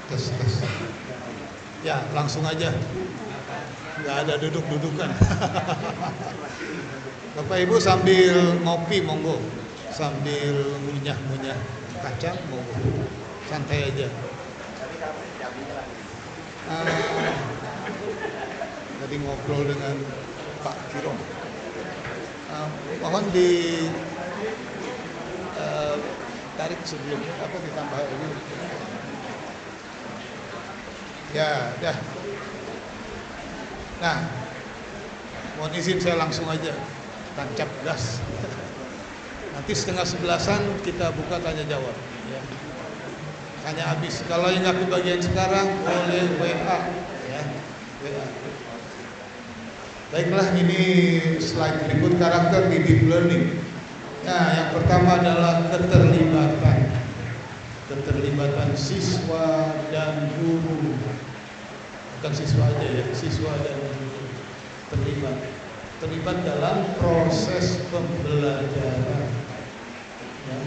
Tes, tes. Ya, langsung aja. Nggak ada duduk-dudukan. Bapak Ibu sambil ngopi monggo, sambil ngunyah-ngunyah kacang monggo, santai aja. Tadi ngobrol dengan Pak Kiro. Mohon di tarik sebelum apa ditambah ini. Ya, dah. Nah, mohon izin saya langsung aja tancap gas. Nanti 10:30 kita buka tanya jawab. Ya. Tanya habis. Kalau yang nggak kebagian sekarang boleh WA, ya. WA. Baiklah, ini slide berikut karakter di deep learning. Nah, yang pertama adalah keterlibatan siswa dan guru. Bukan siswa aja ya, siswa dan guru terlibat dalam proses pembelajaran. Ya.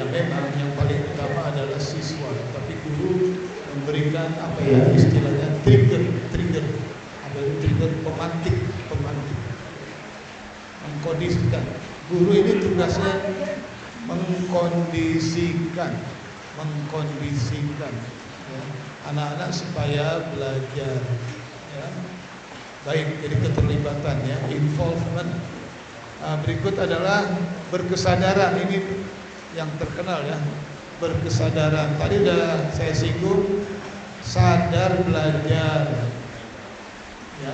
Yang memang yang paling utama adalah siswa, tapi guru memberikan apa ya istilahnya trigger, apa itu trigger, pemantik, mengkondisikan. Guru ini tugasnya mengkondisikan ya, anak-anak supaya belajar. Ya. Baik, jadi keterlibatan ya, involvement. Berikut adalah berkesadaran, ini yang terkenal ya, berkesadaran. Tadi udah saya singgung, sadar belajar. Ya,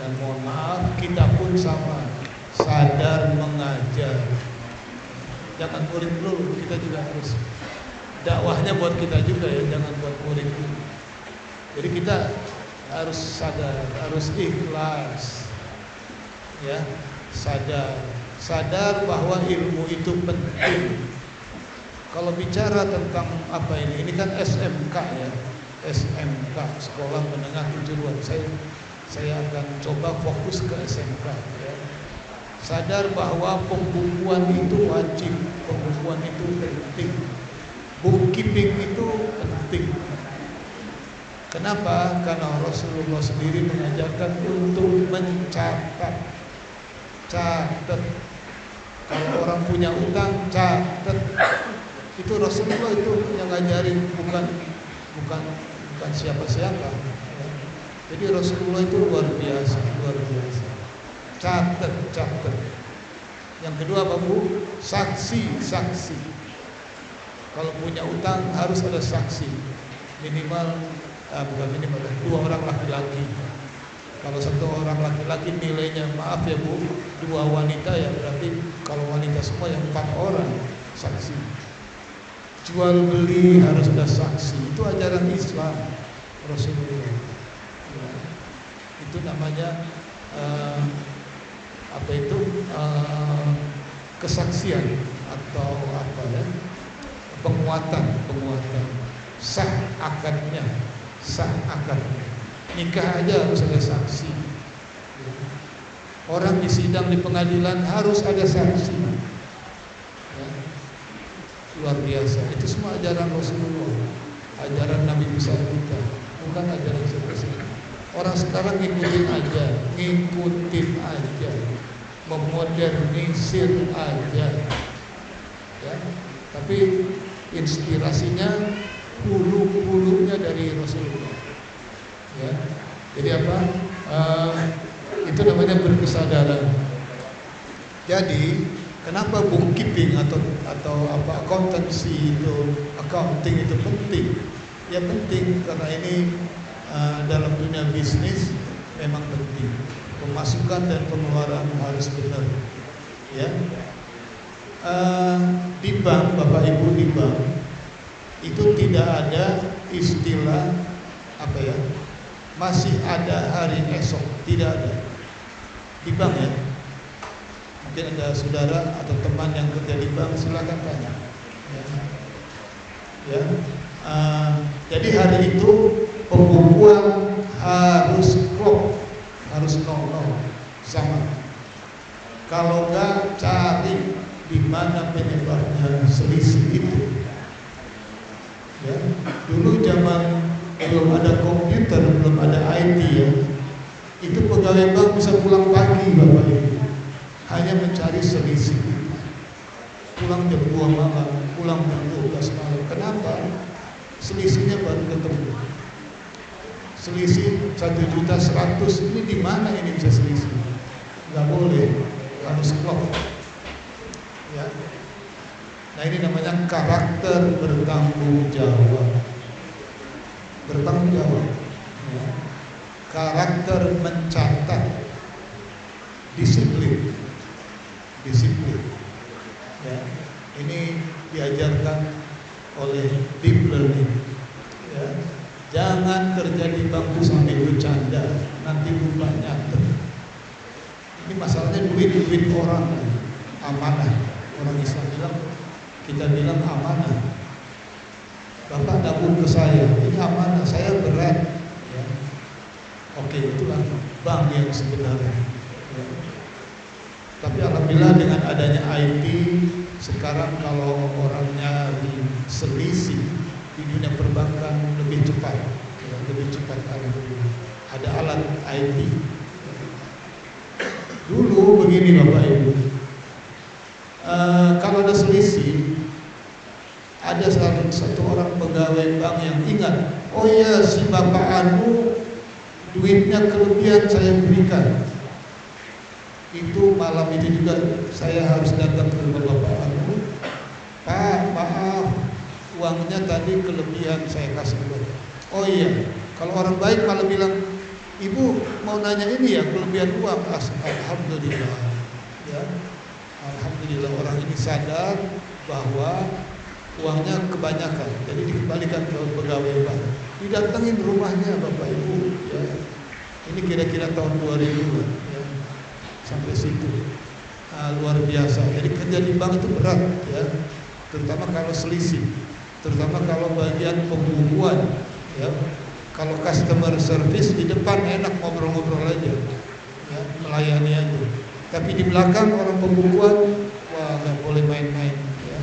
dan mohon maaf, kita pun sama, sadar mengajar. Jangan murid dulu, kita juga harus dakwahnya buat kita juga ya, jangan buat murid dulu. Jadi kita harus sadar, harus ikhlas, ya, sadar bahwa ilmu itu penting. Kalau bicara tentang apa ini kan SMK ya, SMK, Sekolah Menengah Kejuruan. Saya akan coba fokus ke SMK. Ya. Sadar bahwa pembukuan itu wajib, pembukuan itu penting, bookkeeping itu penting. Kenapa? Karena Rasulullah sendiri mengajarkan untuk mencatat. Catat. Kalau orang punya utang, catat. Itu Rasulullah itu yang ngajarin, bukan siapa-siapa. Jadi Rasulullah itu luar biasa. Catat. Yang kedua apa Bu? Saksi. Kalau punya utang harus ada saksi. Bukan minimal, 2 orang laki-laki. Kalau 1 orang laki-laki nilainya, maaf ya Bu, 2 wanita ya, berarti kalau wanita semua yang 4 orang saksi. Jual beli harus ada saksi. Itu ajaran Islam Rasulullah. Ya. Itu namanya kesaksian atau apa ya? Penguatan. Sah akadnya. Nikah aja harus ada saksi. Orang di sidang di pengadilan harus ada saksi. Ya. Luar biasa. Itu semua ajaran Rasulullah, ajaran Nabi besar kita, bukan ajaran siapa-siapa. Orang sekarang ngikutin aja, memodernisir aja. Ya. Tapi inspirasinya hulu-hulunya dari Rasulullah. Ya. Jadi apa? Itu namanya berkesadaran. Jadi kenapa bookkeeping atau apa accounting itu penting? Ya penting karena ini dalam dunia bisnis memang penting. Pemasukan dan pengeluaran harus benar. Ya. Di bank, Bapak Ibu, di bank itu tidak ada istilah apa ya, masih ada hari esok, tidak ada di bank ya. Mungkin ada saudara atau teman yang kerja di bank, silakan tanya ya. Jadi hari itu pembukuan harus klop, harus nol sama. Kalau enggak, cari di mana penyebabnya selisih itu. Ya, dulu zaman belum ada komputer, belum ada IT ya, itu pegawai bank bisa pulang pagi Bapak Ibu, hanya mencari selisih. Pulang jam 2 malam, pulang jam 12 malam. Kenapa? Selisihnya baru ketemu. Selisih 1.100.000, ini di mana ini bisa selisih? Nggak boleh, harus klop. Ya. Nah ini namanya karakter bertanggung jawab. Bertanggung jawab. Ya. Karakter mencatat, disiplin. Disiplin. Ya. Ini diajarkan oleh deep learning. Ya. Jangan kerja di bangku sambil bercanda, nanti lupa nyatet. Ini masalahnya duit orang, amanah. Orang Islam bilang, kita bilang amanah. Bapak nabung ke saya, ini amanah, saya berat. Ya. Oke, itulah bank yang sebenarnya. Ya. Tapi alhamdulillah dengan adanya IT, sekarang kalau orangnya selisih di dunia perbankan lebih cepat, ya, lebih cepat alhamdulillah. Ada alat IT. Dulu begini Bapak Ibu, kalau ada selisih, ada satu orang pegawai bank yang ingat, oh iya si Bapak Anu duitnya kelebihan saya berikan. Itu malam itu juga saya harus datang ke rumah Bapak Anu, Pak maaf, uangnya tadi kelebihan saya kasih ke Bapak. Oh iya, kalau orang baik malah bilang, Ibu mau nanya ini ya kelebihan uang. Alhamdulillah, ya, alhamdulillah orang ini sadar bahwa uangnya kebanyakan, jadi dikembalikan ke pegawai bank. Didatengin rumahnya Bapak Ibu, ya. Ini kira-kira tahun 2000, ya, sampai situ. Luar biasa. Jadi kerja di bank itu berat, ya, terutama kalau selisih, terutama kalau bagian pembukuan, ya. Kalau customer service di depan enak ngobrol-ngobrol aja, ya, melayani aja. Tapi di belakang orang pembukuan, wah nggak boleh main-main, ya.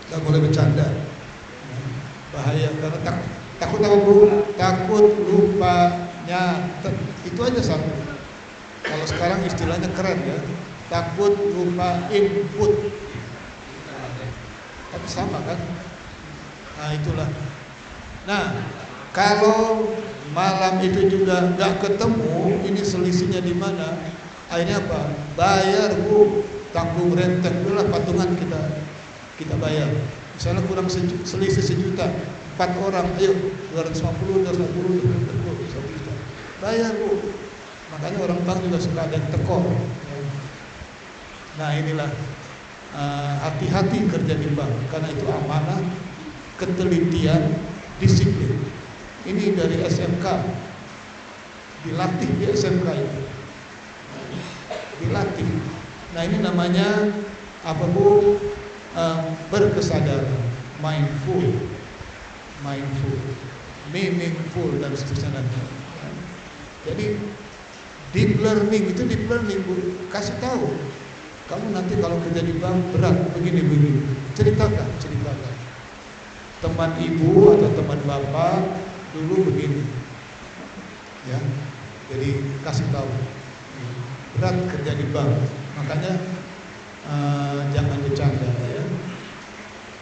Nggak boleh bercanda, ya. Bahaya karena takut lupa nyatet. Itu aja satu. Kalau sekarang istilahnya keren ya, takut lupa input. Tapi sama kan? Nah itulah. Nah, kalau malam itu juga nggak ketemu, ini selisihnya di mana? Akhirnya apa? Bayar Bu, tanggung renteng, itulah patungan kita bayar. Misalnya kurang selisih 1 juta, 4 orang, ayo 250, 1 juta, bayar Bu. Makanya orang bank juga suka ada yang tekor. Nah inilah hati-hati kerja di bank, karena itu amanah, ketelitian, disiplin. Ini dari SMK, dilatih di SMK itu, dilatih. Nah ini namanya apa Bu? Berkesadaran, mindful, meaningful dan seterusnya nanti. Jadi deep learning itu Bu, kasih tahu. Kamu nanti kalau kerja di bank berat begini, ceritakan. Teman ibu atau teman bapak dulu begini, ya. Jadi kasih tahu. Berat kerja di bank, makanya jangan bercanda, ya.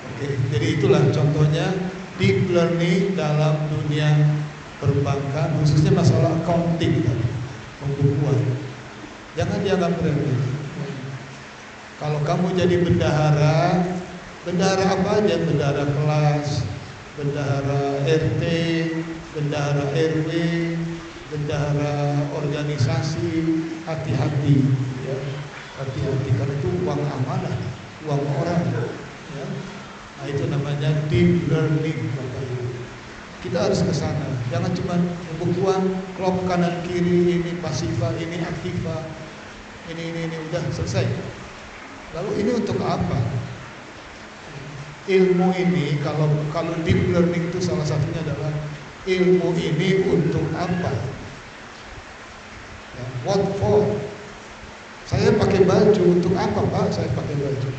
Oke, jadi itulah contohnya deep learning dalam dunia perbankan, khususnya masalah accounting, pembukuan. Jangan dianggap remeh. Kalau kamu jadi bendahara apa aja? Bendahara kelas, bendahara RT, bendahara RW, bendahara organisasi, hati-hati, ya. Hati-hati karena itu uang amanah, uang orang, ya. Nah itu namanya deep learning, Bapak Ibu. Kita harus ke sana. Jangan cuma pembukuan klop kanan kiri, ini pasifa, ini aktiva, ini udah selesai. Lalu ini untuk apa? Ilmu ini kalau deep learning itu salah satunya adalah ilmu ini untuk apa? Ya, what for? Saya pakai baju untuk apa Pak? Saya pakai baju.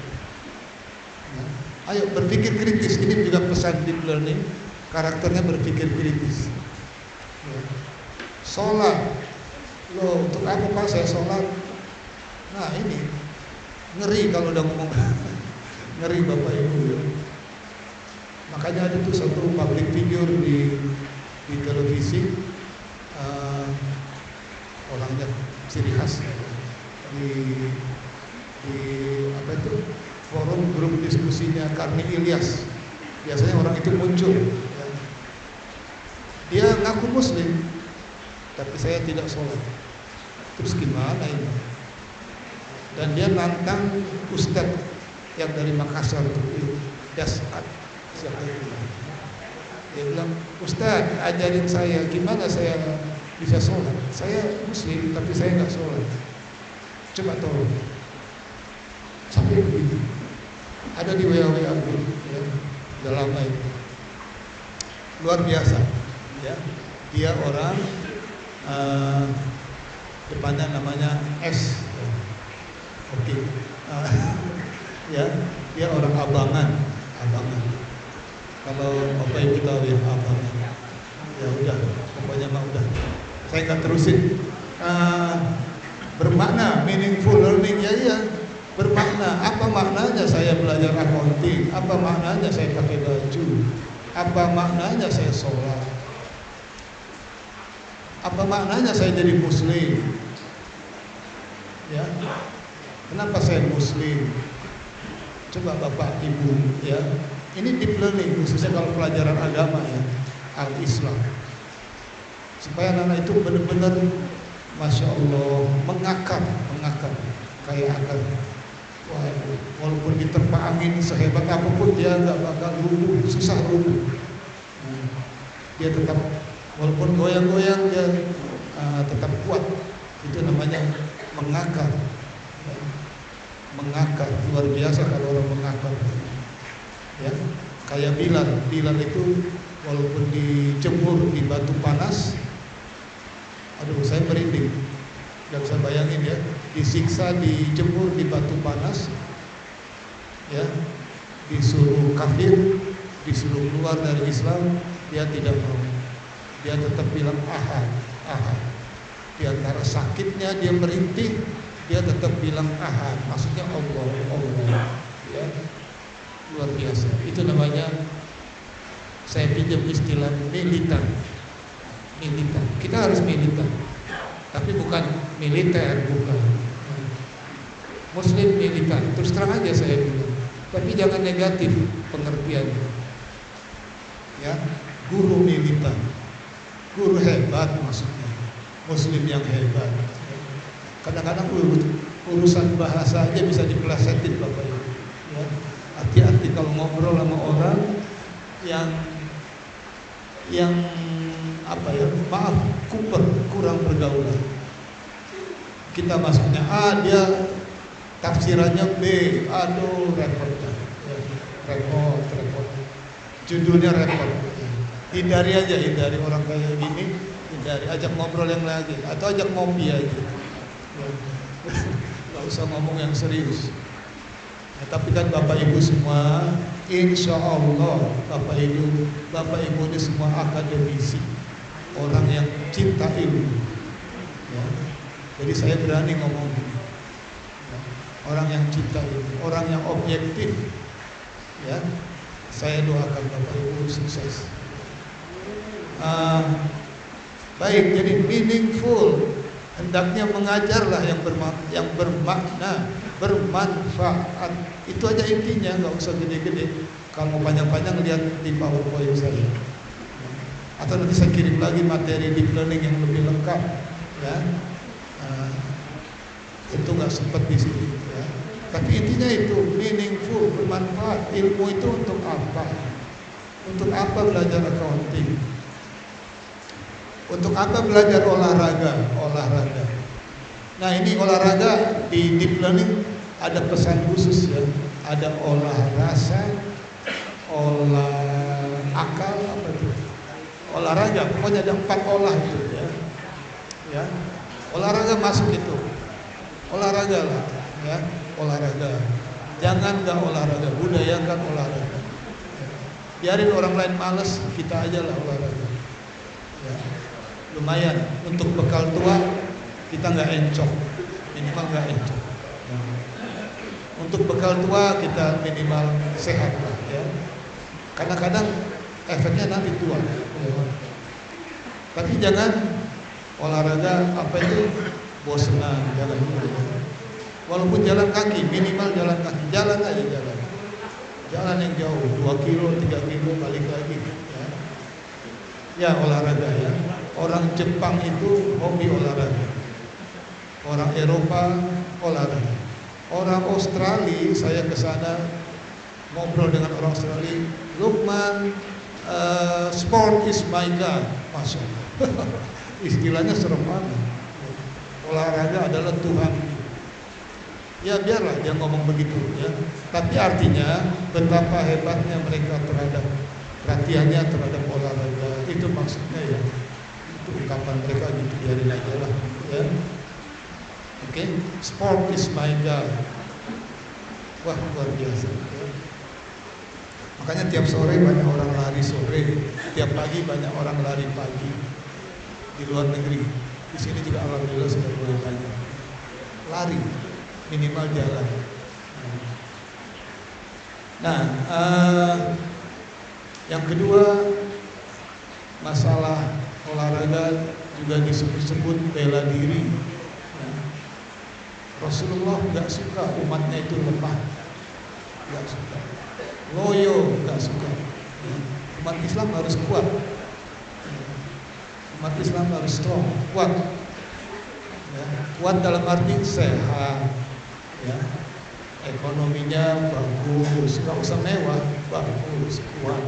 Ya, ayo berpikir kritis. Ini juga pesan deep learning. karakternya berpikir kritis. Ya. Sholat, loh untuk apa Pak saya sholat? Nah ini ngeri kalau udah ngomong ngeri Bapak Ibu ya. Makanya ada tuh satu public figure di televisi, orangnya ciri khas ya. di apa itu forum grup diskusinya Karni Ilyas, biasanya orang itu muncul ya. Dia ngaku muslim tapi saya tidak sholat, terus gimana ini? Dan dia nantang ustadz yang dari Makassar itu Dasat, siapa itu? Dia bilang, Ustadz ajarin saya gimana saya bisa sholat, saya muslim tapi saya nggak sholat, coba tolong. Sampai begitu. Ada di WA grup ya, udah lama itu. Luar biasa ya. Dia orang depannya namanya S. Oke. Ya, dia orang abangan. Kalau Bapak Ibu tahu ya abangan. Ya udah, pokoknya mah udah. Saya nggak terusin. Bermakna meaningful learning ya iya. Bermakna, apa maknanya saya belajar accounting? Apa maknanya saya pakai baju? Apa maknanya saya sholat? Apa maknanya saya jadi muslim? Ya, kenapa saya muslim? Coba Bapak Ibu ya, ini deep learning khususnya kalau pelajaran agama ya, al-Islam, supaya anak itu benar-benar Masya Allah mengakar kayak akar. Wah, walaupun diterpa angin sehebat apapun dia nggak bakal lumpuh, susah lumpuh. Dia tetap walaupun goyang-goyang dia tetap kuat. Itu namanya mengakar. Mengakar luar biasa kalau orang mengakar. Ya, kayak Bilal itu walaupun dijemur di batu panas, aduh saya merinding. Gak bisa bayangin ya, disiksa, dijemur di batu panas, ya, disuruh kafir, disuruh keluar dari Islam, dia tidak mau. Dia tetap bilang ahad. Di antara sakitnya dia merintih, dia tetap bilang ahad. Maksudnya Allah. Ya, luar biasa. Itu namanya, saya pinjam istilah militan. Kita harus militan. Tapi bukan militer, bukan. Muslim militan, terus terang aja saya bilang. Tapi jangan negatif pengertiannya. Ya, guru militan, guru hebat maksudnya. Muslim yang hebat. Kadang-kadang urusan bahasa aja bisa dipelesetin Bapak Ibu. Ya, hati-hati kalau ngobrol sama orang yang apa ya, maaf, kurang pergaulan. Kita masuknya A, dia tafsirannya B, aduh repot ya. Repot. Judulnya repot. Hindari orang kayak gini, ajak ngobrol yang lagi, atau ajak ngopi aja. Ya. Gak usah ngomong yang serius. Ya, tapi kan Bapak Ibu semua, insya Allah Bapak Ibu ini semua akademisi, orang yang cinta ilmu. Ya. Jadi saya berani ngomong ini. Ya. Orang yang cinta ilmu, orang yang objektif. Ya. Saya doakan Bapak Ibu sukses. Baik, jadi meaningful, hendaknya mengajarlah yang bermakna, bermanfaat. Itu aja intinya, nggak usah gede-gede. Kalau mau panjang-panjang lihat di PowerPoint saya. Atau nanti saya kirim lagi materi deep learning yang lebih lengkap, ya. Itu nggak sempat di sini, ya. Tapi intinya itu meaningful, bermanfaat. Ilmu itu untuk apa? Untuk apa belajar accounting? Untuk apa belajar olahraga? Nah ini olahraga di deep learning ada pesan khusus ya. Ada olah rasa, olah akal, apa itu? Olahraga, pokoknya ada 4 olah itu ya. Ya, olahraga masuk itu. Olahraga lah, ya, olahraga. Jangan nggak olahraga, budayakan olahraga. biarin orang lain malas, kita aja lah olahraga. Ya, lumayan untuk bekal tua kita nggak encok, minimal nggak encok. Ya. Untuk bekal tua kita minimal sehat lah ya. Kadang-kadang efeknya nanti tua. Ya. Tapi jangan olahraga apa itu bosenan, jalan dulu. Walaupun jalan kaki, minimal jalan kaki, jalan aja jalan. Jalan yang jauh, 2 kilo, 3 kilo, balik lagi ya. Ya olahraga ya. Orang Jepang itu hobi olahraga. Orang Eropa olahraga. Orang Australia, saya ke sana ngobrol dengan orang Australia, Lukman, sport is my God, masuk. Istilahnya serem banget. Olahraga adalah Tuhan. Ya biarlah dia ngomong begitu ya. Tapi artinya betapa hebatnya mereka terhadap perhatiannya terhadap olahraga. Itu maksudnya ya. Itu ungkapan mereka gitu, biarin aja lah ya. Oke, sport is my God. Wah luar biasa ya. Makanya tiap sore banyak orang lari sore, tiap pagi banyak orang lari pagi. Di luar negeri, di sini juga alhamdulillah sudah mulai banyak lari, minimal jalan. Nah, yang kedua masalah olahraga juga disebut bela diri. Rasulullah nggak suka umatnya itu lemah, nggak suka, loyo, nggak suka. Umat Islam harus kuat. Umat Islam harus strong, kuat. Ya, kuat dalam arti sehat, ya, ekonominya bagus, nggak usah mewah, bagus, kuat,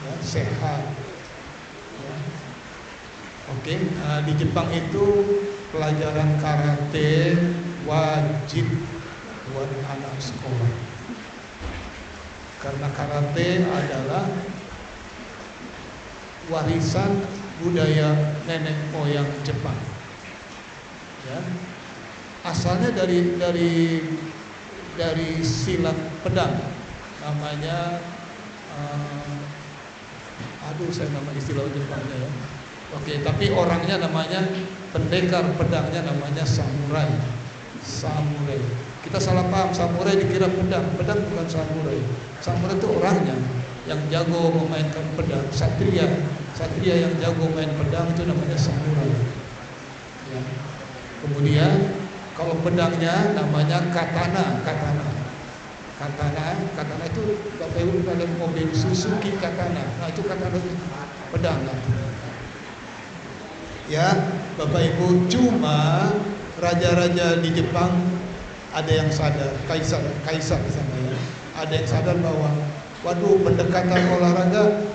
ya, sehat. Ya. Oke, di Jepang itu pelajaran karate wajib buat anak sekolah. Karena karate adalah warisan budaya nenek moyang Jepang. Ya. Asalnya dari silat pedang, namanya saya nama istilah Jepangnya ya. Oke, tapi orangnya namanya pendekar pedangnya namanya samurai. Samurai. Kita salah paham, samurai dikira pedang. Pedang bukan samurai. Samurai itu orangnya yang jago memainkan pedang. Satria. Satria yang jago main pedang itu namanya samurai. Ya. Kemudian kalau pedangnya namanya katana. Katana itu Bapak Ibu ada mobil Suzuki katana. Nah itu katana pedang. Ya, Bapak Ibu, cuma raja-raja di Jepang ada yang sadar, kaisar di sana ya. Ada yang sadar bahwa waduh pendekatan olahraga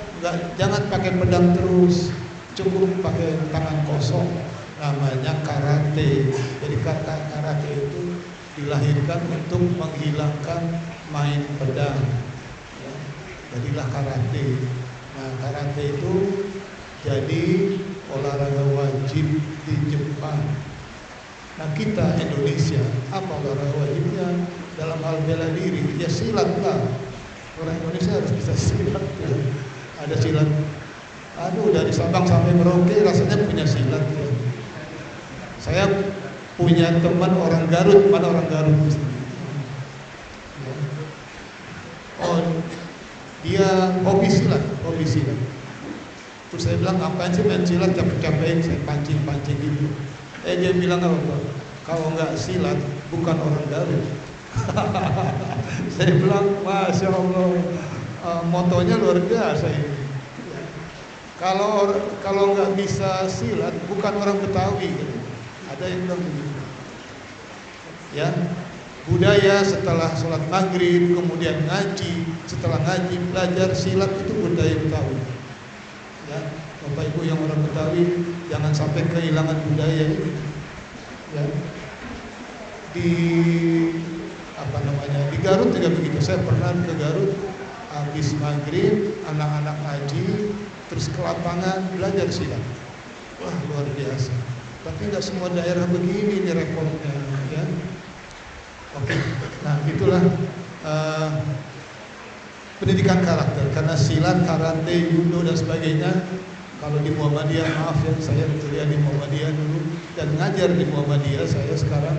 jangan pakai pedang terus, cukup pakai tangan kosong, namanya karate. Jadi kata karate itu dilahirkan untuk menghilangkan main pedang. Ya, jadilah karate. Nah karate itu jadi olahraga wajib di Jepang. Nah kita Indonesia apa olahraga wajibnya dalam hal bela diri? Ya silat lah. Orang Indonesia harus bisa silat ya. Ada silat. Dari Sabang sampai Merauke rasanya punya silat ya. Saya punya teman orang Garut, mana orang Garut? Ya. Oh dia hobi silat. Terus saya bilang, ngapain sih main silat, capek-capekin, saya pancing-pancing gitu. Dia bilang apa? Kalau nggak silat, bukan orang Garut. Saya bilang, Masya Allah, motonya luar biasa ini. Kalau nggak bisa silat, bukan orang Betawi. Gitu. Ada yang bilang begitu. Ya, budaya setelah sholat maghrib, kemudian ngaji, setelah ngaji belajar silat itu budaya Betawi. Ya, Bapak Ibu yang orang Betawi jangan sampai kehilangan budaya ini. Ya. Di Garut juga begitu. Saya pernah ke Garut habis maghrib, anak-anak ngaji, terus ke lapangan belajar silat. Wah luar biasa. Tapi nggak semua daerah begini nih repotnya. Ya. Oke. Nah itulah pendidikan karakter, karena silat, karate, judo dan sebagainya. Kalau di Muhammadiyah, maaf ya, saya kuliah di Muhammadiyah dulu dan ngajar di Muhammadiyah. Saya sekarang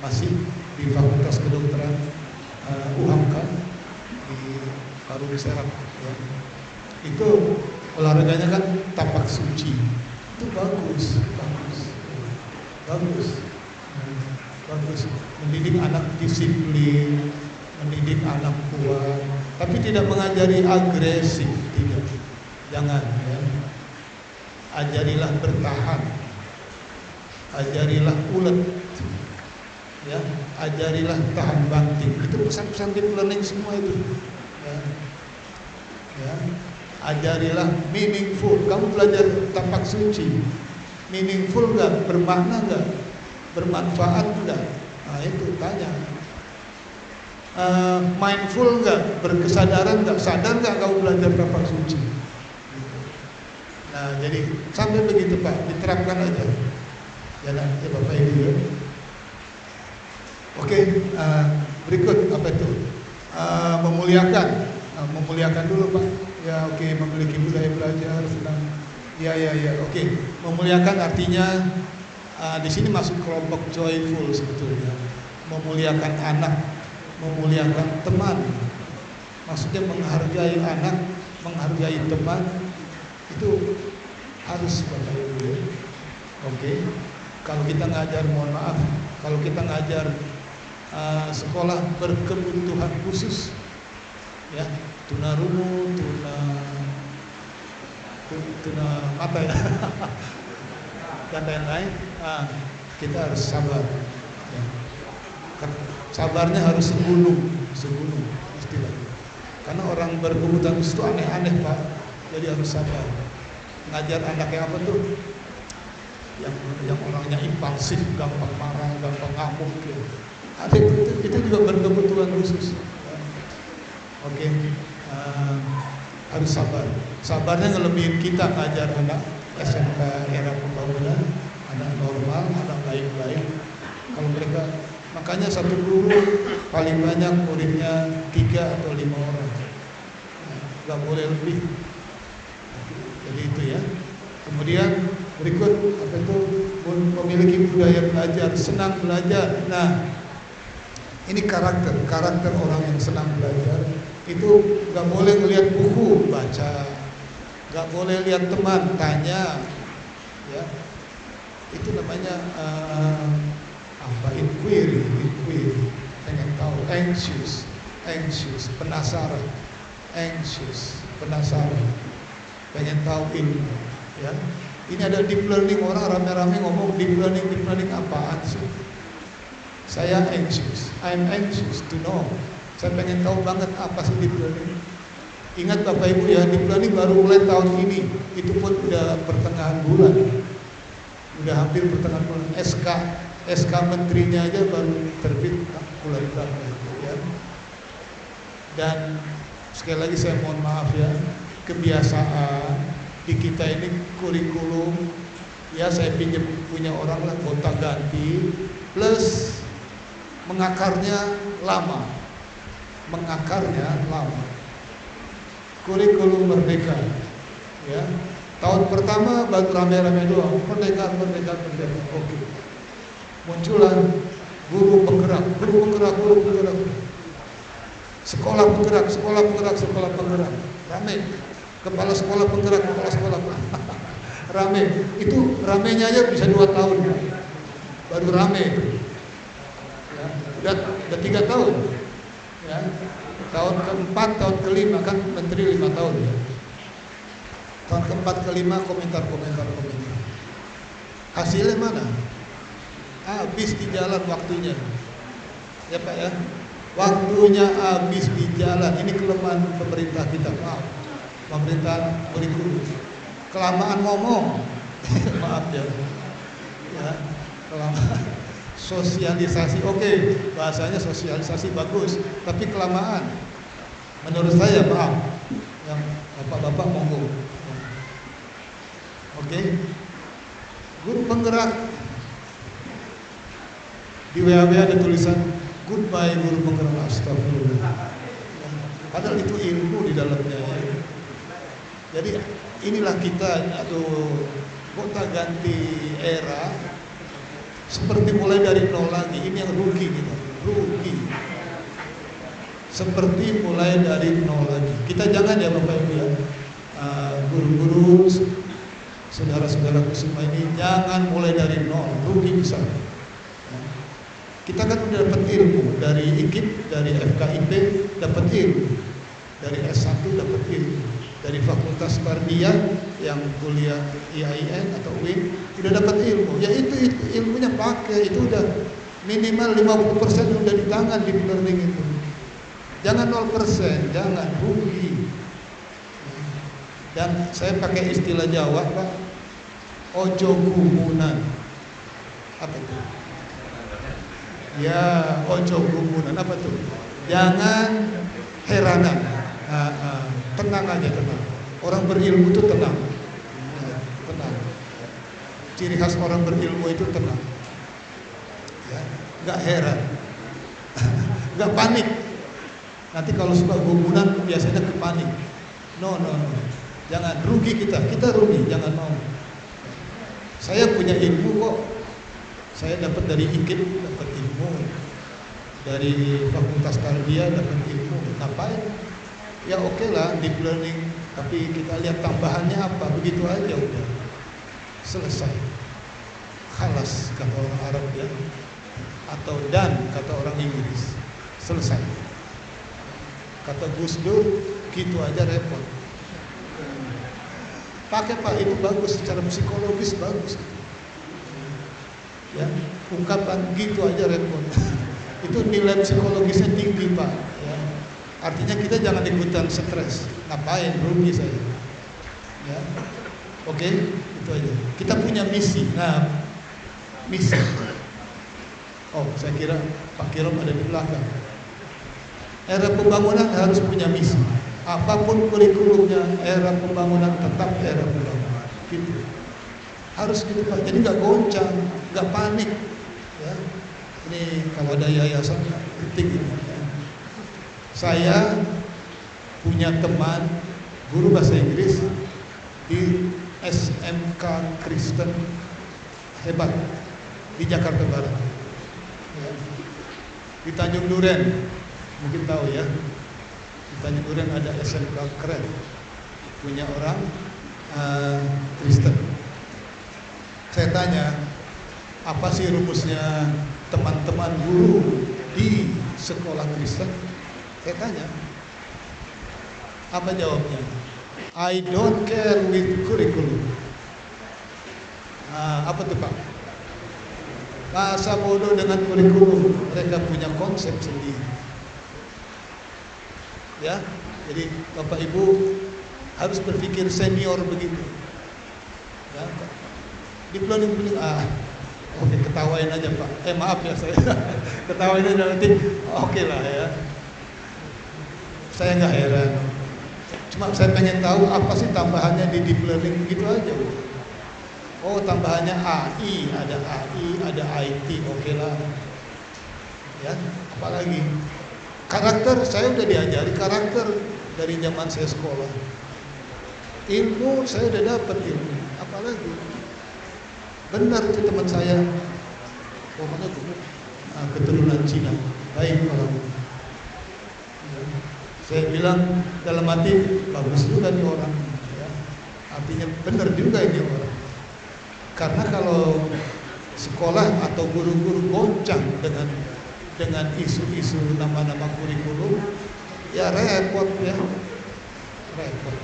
masih di Fakultas Kedokteran UHAMKA di Parung Serap ya. Itu olahraganya kan tapak suci, itu bagus, mendidik anak disiplin, mendidik anak kuat, tapi tidak mengajari agresif, tidak, jangan ya. Ajarilah bertahan, ajarilah ulet, ya, ajarilah tahan banting. Itu pesan-pesan deep learning semua itu. Ya. Ya. Ajarilah meaningful. Kamu belajar tapak suci, meaningful nggak? Bermakna nggak? Bermanfaat nggak? Nah itu tanya. Mindful nggak? Berkesadaran nggak? Sadar nggak kamu belajar tapak suci? Nah jadi sampai begitu Pak, diterapkan aja. Ya, ya Bapak Ibu ya. Oke, berikut apa itu? Memuliakan dulu Pak. Ya oke, memiliki budaya belajar, senang. Ya, oke. Memuliakan artinya di sini masuk kelompok joyful sebetulnya. Memuliakan anak, memuliakan teman. Maksudnya menghargai anak, menghargai teman, itu harus Bapak Ibu ya. Oke. Kalau kita ngajar, mohon maaf, kalau kita ngajar sekolah berkebutuhan khusus, ya, tunarungu, tuna mata ya, dan lain-lain, kita harus sabar. Ya. Sabarnya harus segunung istilahnya. Karena orang berkebutuhan khusus itu aneh-aneh Pak, jadi harus sabar. Ngajar anak yang apa tuh? Yang orangnya impulsif, gampang marah, gampang ngamuk gitu. Itu juga berkebutuhan khusus. Oke, harus sabar. Sabarnya ngelebihin kita ngajar anak SMK era pembangunan, anak normal, anak baik-baik. Kalau mereka, makanya satu guru paling banyak muridnya 3 atau 5 orang, nggak boleh lebih. Jadi itu ya. Kemudian berikut apa itu? Memiliki budaya belajar, senang belajar. Nah, ini karakter orang yang senang belajar. Itu nggak boleh ngelihat buku, baca, nggak boleh lihat teman, tanya, ya. Itu namanya inquiry, pengen tahu, anxious, penasaran, pengen tahu ilmu, ya. Ini ada deep learning, orang rame-rame ngomong deep learning apaan sih? Saya I'm anxious to know. Saya pengen tahu banget apa sih deep learning. Ingat Bapak Ibu ya, deep learning baru mulai tahun ini. Itu pun udah pertengahan bulan. Udah hampir pertengahan bulan. SK menterinya aja baru terbit bulan berapa ya. Dan sekali lagi saya mohon maaf ya, kebiasaan di kita ini kurikulum ya, saya pinjam punya orang lah, gonta ganti, plus mengakarnya lama. Kurikulum merdeka ya, tahun pertama baru rame-rame doang, merdeka. Oke, munculan guru penggerak, sekolah penggerak, rame. Kepala sekolah penggerak, rame. Itu ramenya aja bisa 2 tahun ya. Baru rame itu. Ya, udah 3 tahun. Ya. Tahun keempat, tahun kelima, kan menteri 5 tahun ya. Tahun keempat, kelima komentar. Hasilnya mana? Habis di jalan waktunya. Ya Pak ya. Waktunya habis di jalan. Ini kelemahan pemerintah kita, maaf. Pemerintahan kurikulum kelamaan ngomong. Maaf ya, kelamaan sosialisasi. Oke, bahasanya sosialisasi bagus, tapi kelamaan menurut saya, maaf. Yang bapak-bapak monggo. Oke, guru penggerak di WA ada tulisan goodbye guru penggerak. Astagfirullah. Padahal itu ilmu di dalamnya. Jadi inilah kita, aduh, gonta ganti era, seperti mulai dari nol lagi. Ini yang rugi kita, rugi. Seperti mulai dari nol lagi. Kita jangan ya Bapak Ibu ya, guru-guru, saudara-saudaraku semua ini, jangan mulai dari nol, rugi besar. Kita kan udah dapat ilmu dari IKIP, dari FKIP dapat ilmu, dari S1 dapat ilmu, dari Fakultas Tarbiyah yang kuliah IAIN atau UIN udah dapat ilmu. Ya itu ilmunya pakai, itu udah minimal 50% udah di tangan di learning itu. Jangan 0%, jangan, rugi. Dan saya pakai istilah Jawa Pak, ojo gumunan. Apa itu? Ya, ojo gumunan, apa tuh? Jangan heranan. Tenang aja, tenang. Orang berilmu itu tenang. Tenang. Ciri khas orang berilmu itu tenang. Ya, nggak heran, nggak panik. Nanti kalau suka gumunan biasanya kepanik. No, jangan, rugi kita rugi, jangan mau. Saya punya ilmu kok. Saya dapat dari IKIP, dapat ilmu, dari Fakultas Tarbiyah dapat ilmu. Ngapain? Ya oke lah, deep learning, tapi kita lihat tambahannya apa, begitu aja udah selesai. Khalas kata orang Arab ya, atau dan kata orang Inggris, selesai. Kata Gus Dur, gitu aja repot. Pakai Pak, itu bagus, secara psikologis bagus. Ya, ungkapan gitu aja repot. Itu nilai psikologisnya tinggi Pak. Ya. Artinya kita jangan ikutan stres. Ngapain, rugi saya. Ya, oke, itu aja. Kita punya misi. Nah, misi. Oh, saya kira Pak Kirom ada di belakang. Era pembangunan harus punya misi. Apapun kurikulumnya, era pembangunan tetap era pembangunan. Gitu. Harus gitu Pak. Jadi nggak goncang, nggak panik. Ya. Ini kalau ada yayasan penting ini. Ya. Saya punya teman guru bahasa Inggris di SMK Kristen hebat di Jakarta Barat. Ya. Di Tanjung Duren, mungkin tahu ya. Di Tanjung Duren ada SMK keren, punya orang Kristen. Saya tanya, apa sih rumusnya teman-teman guru di sekolah Kristen? Saya tanya, apa jawabnya? I don't care with curriculum. Apa tuh Pak? Masa bodoh dengan kurikulum, mereka punya konsep sendiri. Ya, jadi Bapak Ibu harus berpikir senior begitu. Ya, di planning oke, ketawain aja Pak. Maaf ya saya ketawain aja nanti. Oke lah ya. Saya nggak heran. Cuma saya pengen tahu apa sih tambahannya di deep learning, gitu aja. Oh, tambahannya AI, ada IT, oke lah. Ya, apalagi karakter, saya udah diajari karakter dari zaman saya sekolah. Ilmu saya udah dapat ilmu, apalagi. Benar itu teman saya, pokoknya keturunan Cina, baik orang. Saya bilang dalam hati, bagus juga nih orang. Ya. Artinya benar juga ini orang. Karena kalau sekolah atau guru-guru goncang dengan isu-isu nama-nama kurikulum, ya repot ya, repot.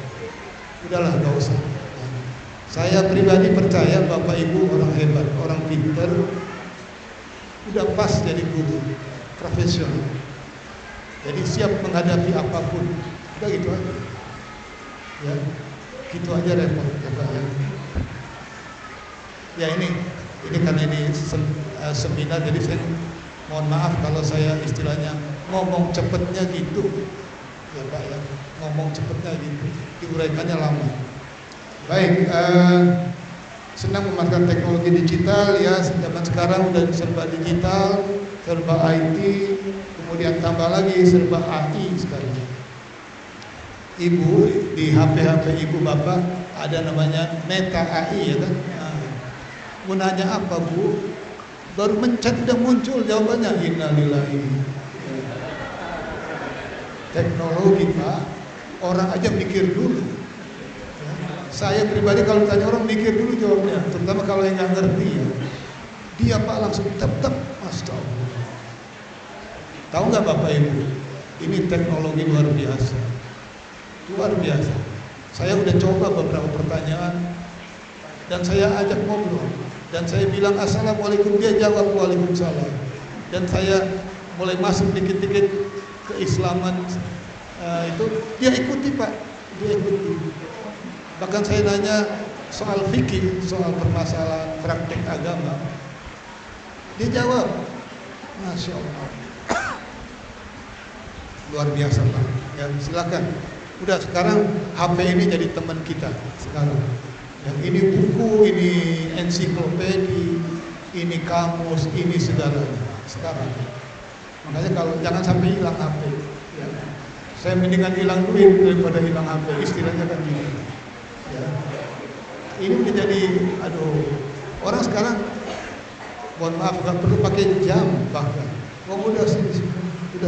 Udahlah, gak usah. Saya pribadi percaya Bapak Ibu orang hebat, orang pinter, udah pas jadi guru profesional. Jadi siap menghadapi apapun. Udah gitu aja. Ya, gitu aja repot ya. Ya ini karena ini seminar, jadi saya mohon maaf kalau saya istilahnya ngomong cepetnya gitu. Ya Pak ya, ngomong cepetnya gitu, diuraikannya lama. Baik, senang memakai teknologi digital ya, zaman sekarang udah serba digital, serba IT, kemudian tambah lagi serba AI sekarang. Ibu di HP ibu bapak ada namanya Meta AI ya kan. Nah, gunanya apa Bu? Baru mencet udah muncul jawabannya. Innalillahi. Teknologi Pak, orang aja mikir dulu. Ya. Saya pribadi kalau tanya orang mikir dulu jawabnya, terutama kalau yang nggak ngerti ya. Dia Pak langsung tep, astagfirullah. Tahu nggak Bapak Ibu? Ini teknologi luar biasa. Luar biasa. Saya udah coba beberapa pertanyaan dan saya ajak ngobrol dan saya bilang assalamualaikum, dia jawab waalaikumsalam, dan saya mulai masuk dikit-dikit keislaman itu dia ikuti Pak, dia ikuti. Bahkan saya nanya soal fikih, soal permasalahan praktek agama, dia jawab, masya Allah, luar biasa Pak. Ya silakan. Udah sekarang HP ini jadi teman kita sekarang. Yang ini buku, ini ensiklopedi, ini kamus, ini segalanya sekarang. Makanya kalau jangan sampai hilang HP. Ya. Saya mendingan hilang duit daripada hilang HP, istilahnya kan gitu. Ya. Ini menjadi, orang sekarang, mohon maaf nggak perlu pakai jam bahkan. Udah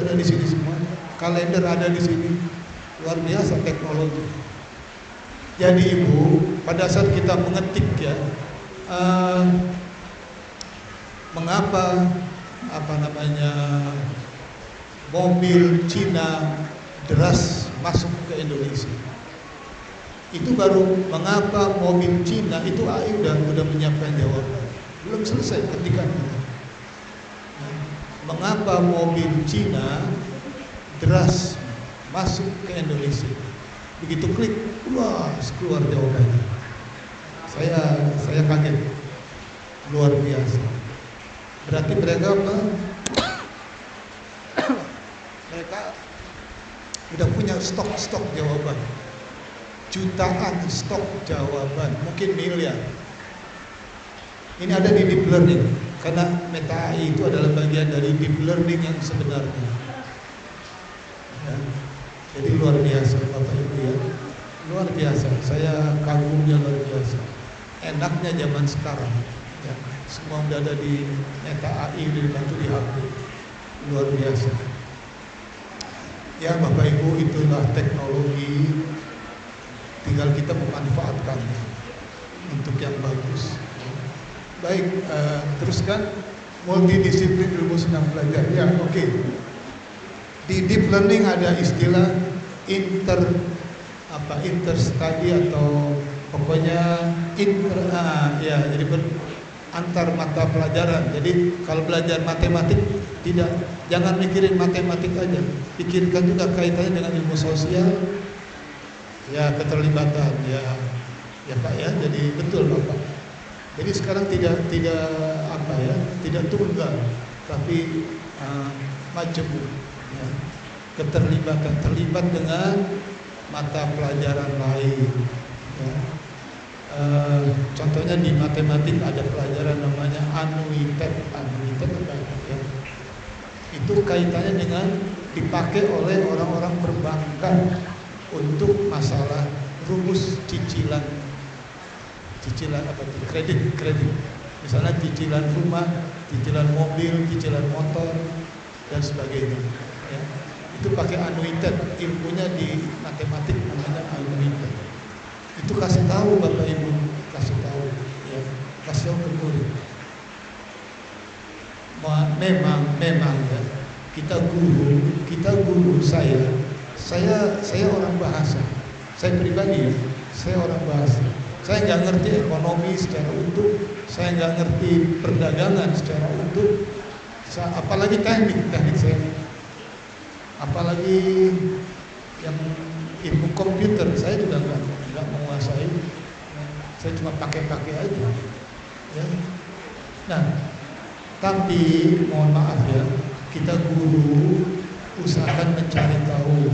ada di sini semua. Kalender ada di sini. Luar biasa teknologi. Jadi Ibu, pada saat kita mengetik ya, mengapa mobil Cina deras masuk ke Indonesia? Itu baru mengapa mobil Cina itu udah menyiapkan jawaban. Belum selesai ketikannya. Mengapa mobil Cina deras masuk ke Indonesia? Begitu klik, wah, keluar jawabannya. Saya kaget, luar biasa. Berarti mereka udah punya stok jawaban, jutaan stok jawaban, mungkin miliar. Ini ada di deep learning, karena Meta AI itu adalah bagian dari deep learning yang sebenarnya. Ya. Jadi luar biasa Bapak Ibu ya, luar biasa. Saya kagumnya luar biasa. Enaknya zaman sekarang, ya. Semua udah ada di Meta AI, dibantu di HP, luar biasa. Ya Bapak Ibu, itulah teknologi. Tinggal kita memanfaatkannya untuk yang bagus. Baik, teruskan multidisiplin ilmu senang belajar. Ya, oke. Di deep learning ada istilah inter study atau pokoknya jadi antar mata pelajaran. Jadi kalau belajar matematik jangan mikirin matematik aja, pikirkan juga kaitannya dengan ilmu sosial, ya keterlibatan ya Pak ya. Jadi betul Bapak. Jadi sekarang tidak tunggal, tapi majemuk. Ya, terlibat dengan mata pelajaran lain. Ya. Contohnya di matematik ada pelajaran namanya anuitet apa ya? Itu kaitannya dengan dipakai oleh orang-orang perbankan untuk masalah rumus cicilan apa itu kredit. Misalnya cicilan rumah, cicilan mobil, cicilan motor dan sebagainya. Ya. Itu pakai anuitet, ilmunya di matematik namanya anuitet. Itu kasih tahu Bapak Ibu, kasih tahu ya, kasih tahu ke murid. Memang ya, kita guru saya orang bahasa. Saya pribadi ya, saya orang bahasa. Saya nggak ngerti ekonomi secara utuh, saya nggak ngerti perdagangan secara utuh, apalagi teknik saya. Apalagi yang ilmu komputer saya juga nggak menguasai. Saya cuma pakai aja. Ya. Nah, tapi mohon maaf ya, kita guru usahakan mencari tahu.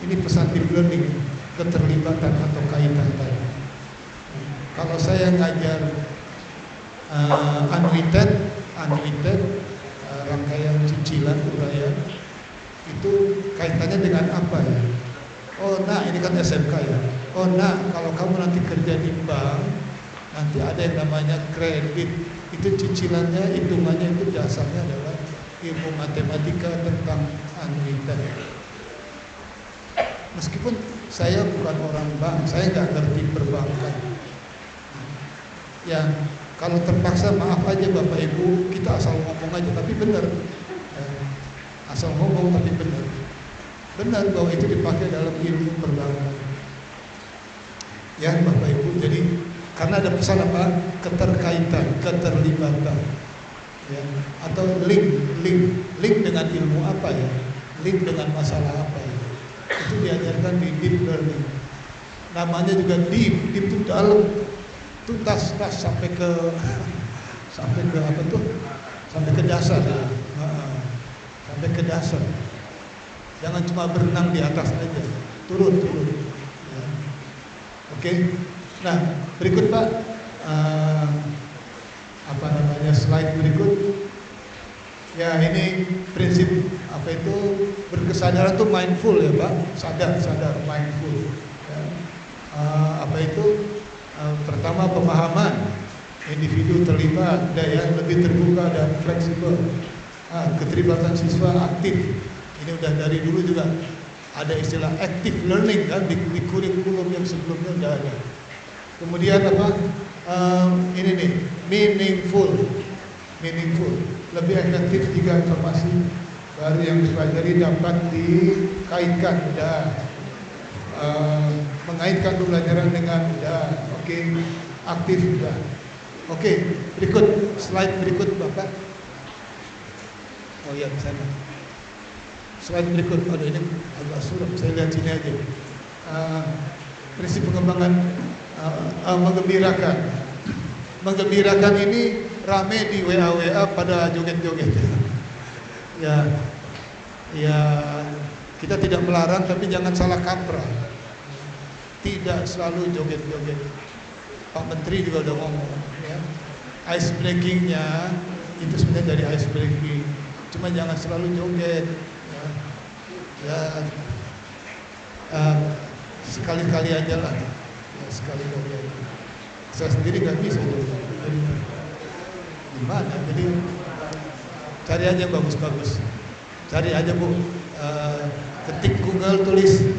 Ini pesan deep learning, keterlibatan atau kaitan tadi. Kalau saya ngajar anuitet, rangkaian cicilan uraian, itu kaitannya dengan apa ya? Oh nak, ini kan SMK ya. Oh nak, kalau kamu nanti kerja di bank, nanti ada yang namanya kredit. Itu cicilannya, hitungannya itu dasarnya adalah ilmu matematika tentang anuitas. Meskipun saya bukan orang bank, saya nggak ngerti perbankan. Ya, kalau terpaksa maaf aja Bapak Ibu, kita asal ngomong aja, tapi benar. Ya, asal ngomong tapi benar. Benar bahwa itu dipakai dalam ilmu perbankan. Ya Bapak Ibu, jadi karena ada pesan apa? Keterkaitan, keterlibatan. Ya, atau link dengan ilmu apa ya? Link dengan masalah apa ya? Itu diajarkan di deep learning. Namanya juga deep itu dalam, tuntas sampai ke apa tuh? Sampai ke dasar ya. Sampai ke dasar. Jangan cuma berenang di atas aja, turun. Ya. Oke. Nah, berikut Pak, slide berikut. Ya, ini prinsip apa itu berkesadaran tuh mindful ya Pak, sadar mindful. Ya. Apa itu? Pertama pemahaman, individu terlibat, daya lebih terbuka dan fleksibel. Keterlibatan siswa aktif. Ini udah dari dulu juga ada istilah active learning kan di kurikulum yang sebelumnya udah ada. Kemudian apa? Ini nih meaningful, lebih efektif jika informasi baru yang dipelajari dapat dikaitkan, udah mengaitkan pembelajaran dengan udah, oke, aktif udah. Oke, berikut slide berikut Bapak. Oh iya di sana. Slide berikut, aduh ini agak suram, saya lihat sini aja. Prinsip pengembangan menggembirakan. Menggembirakan ini rame di WA pada joget-joget. Ya, kita tidak melarang, tapi jangan salah kaprah. Tidak selalu joget-joget. Pak Menteri juga udah ngomong, ya. Ice breakingnya itu sebenarnya dari ice breaking, cuma jangan selalu joget. Sekali-kali aja lah, ya, sekali-kali aja. Saya sendiri nggak bisa joget. Gimana? Jadi cari aja yang bagus-bagus. Cari aja Bu, ketik Google, tulis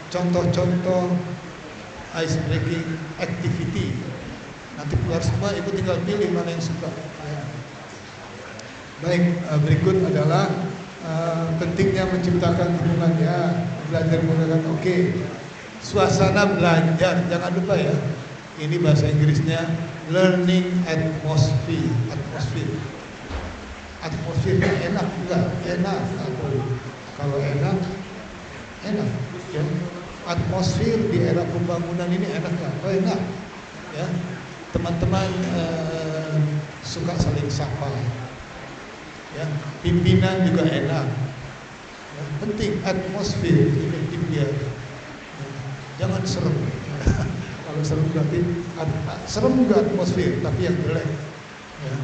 contoh-contoh ice breaking activity. Nanti keluar semua, Ibu tinggal pilih mana yang suka. Ya. Baik, berikut adalah pentingnya menciptakan hubungan ya, belajar menggunakan suasana belajar, jangan lupa ya. Ini bahasa Inggrisnya learning atmosphere. Atmosfer enak enggak? Enak. Kalau enak ya. Atmosfer di era pembangunan ini enak enggak? Oh enak ya. Teman-teman suka saling sapa. Ya, pimpinan juga enak. Ya, penting atmosfer ini dia. Jangan serem. Kalau serem berarti serem juga atmosfer, tapi yang jelek. Ya,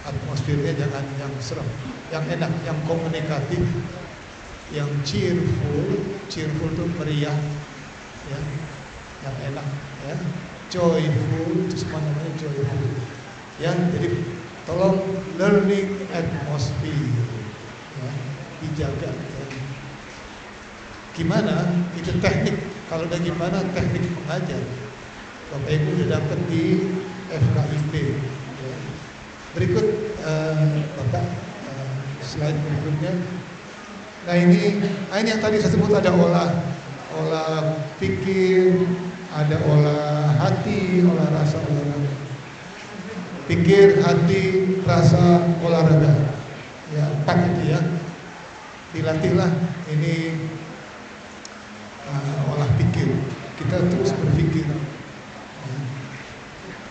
atmosfernya jangan yang serem, yang enak, yang komunikatif, yang cheerful itu meriah, ya, yang enak, ya, joyful itu semua namanya joyful. Ya, jadi tolong learning atmosphere, ya, dijaga. Ya. Gimana? Itu teknik. Kalau udah gimana teknik mengajar, Bapak Ibu udah dapat di FKIP. Ya. Berikut Bapak slide berikutnya. Nah ini yang tadi saya sebut, ada olah pikir, ada olah hati, olah rasa, olahraga. Pikir, hati, rasa, olahraga. Ya 4 itu ya. Dilatihlah ini olah pikir. Kita terus berpikir. Ya.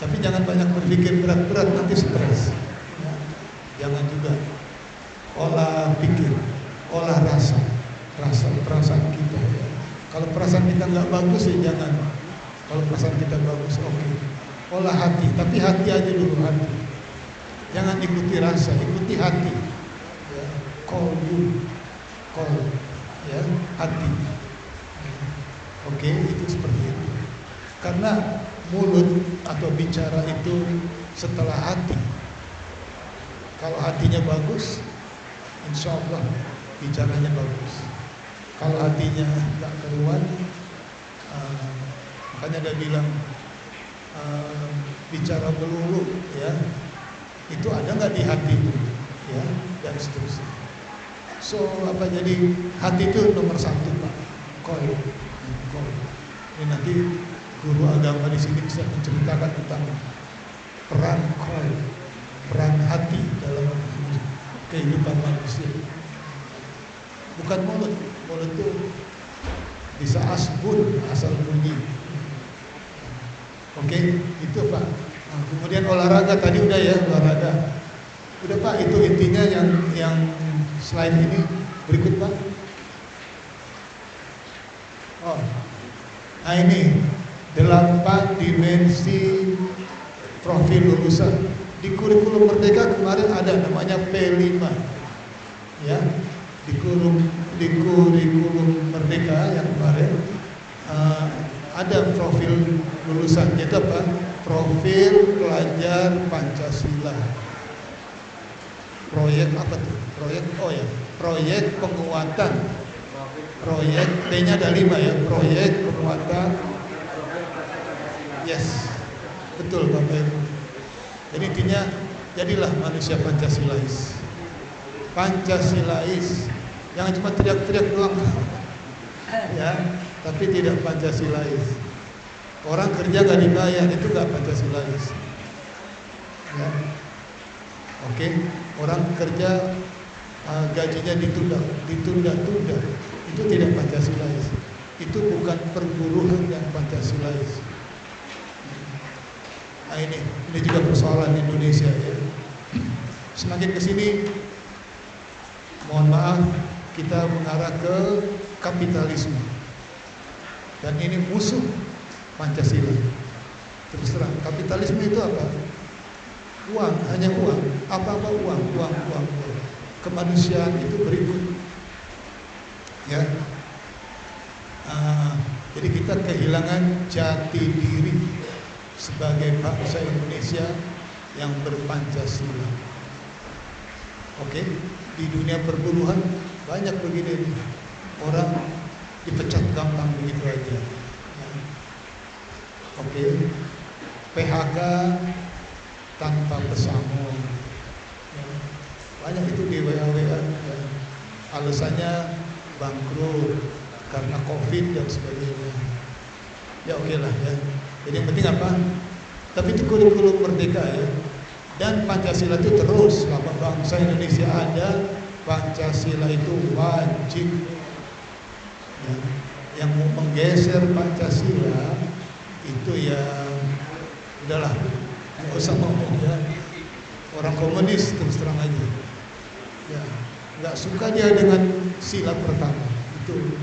Tapi jangan banyak berpikir berat-berat, nanti stres. Ya. Jangan juga. Olah pikir, olah rasa, perasaan kita. Ya. Kalau perasaan kita nggak bagus ya jangan. Kalau perasaan kita bagus, oke. Olah hati, tapi hati aja dulu, hati. Jangan ikuti rasa, ikuti hati. Ya. Call, ya, hati. Oke, itu seperti itu. Karena mulut atau bicara itu setelah hati. Kalau hatinya bagus, insya Allah bicaranya bagus. Kalau hatinya nggak keruan, makanya dia bilang bicara melulu, ya, itu ada nggak di hati itu, ya, dan seterusnya. So jadi hati itu nomor satu, Pak. Koi. Ini nanti guru agama di sini bisa menceritakan tentang peran koi, peran hati dalam kehidupan manusia. Bukan mulut itu bisa asbun, asal bunyi. Oke, itu Pak. Nah, kemudian olahraga tadi udah ya, olahraga. Udah Pak, itu intinya yang slide ini. Berikut Pak. Oh, nah ini 8 dimensi profil lulusan. Di kurikulum Merdeka kemarin ada namanya P5, ya. Di kurikulum Merdeka yang kemarin ada profil lulusan, yaitu apa? Profil pelajar Pancasila. Proyek apa tuh? Proyek penguatan. Proyek P-nya ada 5 ya. Proyek penguatan. Yes, betul Bapak Ibu. Jadi intinya jadilah manusia Pancasilais. Pancasilais, jangan cuma teriak-teriak doang, ya, tapi tidak Pancasilais. Orang kerja gak dibayar, itu gak Pancasilais, ya. Oke, orang kerja gajinya ditunda, itu tidak Pancasilais. Itu bukan perburuan yang Pancasilais. Nah ini juga persoalan Indonesia, ya. Semakin kesini, mohon maaf, kita mengarah ke kapitalisme, dan ini musuh Pancasila. Terus terang, kapitalisme itu apa? Uang, hanya uang. Apa-apa uang. Kemanusiaan itu berikut, ya. Jadi kita kehilangan jati diri sebagai bangsa Indonesia yang berpancasila. Oke, di dunia perburuan banyak begini, orang dipecat gampang begitu aja. Oke, PHK tanpa pesangon, ya. Banyak itu di WA, ya. Alasannya bangkrut karena COVID dan sebagainya. Ya oke lah, ya. Jadi yang penting apa? Tapi itu kurikulum Merdeka, ya. Dan Pancasila itu terus, selama bangsa Indonesia ada, Pancasila itu wajib, ya. Yang mau menggeser Pancasila itu ya udahlah, nggak usah ngomong, ya. Orang komunis terus terang aja, ya, nggak suka dia dengan sila pertama itu.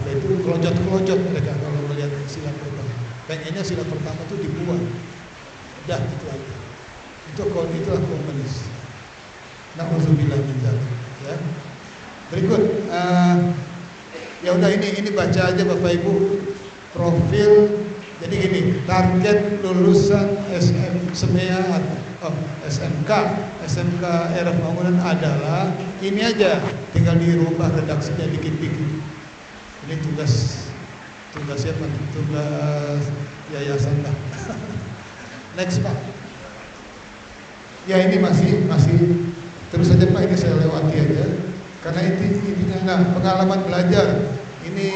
Itu kelojot mereka kalau melihat sila pertama. Pengennya sila pertama itu dibuat. Udah gitu aja. Itulah komunis. Nauzubillah min dzalik, ya. Berikut ya udah ini baca aja Bapak Ibu profil. Jadi gini, target lulusan SMK era Pembangunan adalah ini aja, tinggal dirubah redaksinya dikit-dikit. Ini tugas siapa nih? Tugas yayasan lah. Next Pak. Ya ini masih terus saja Pak, ini saya lewati aja karena intinya. Nah, pengalaman belajar ini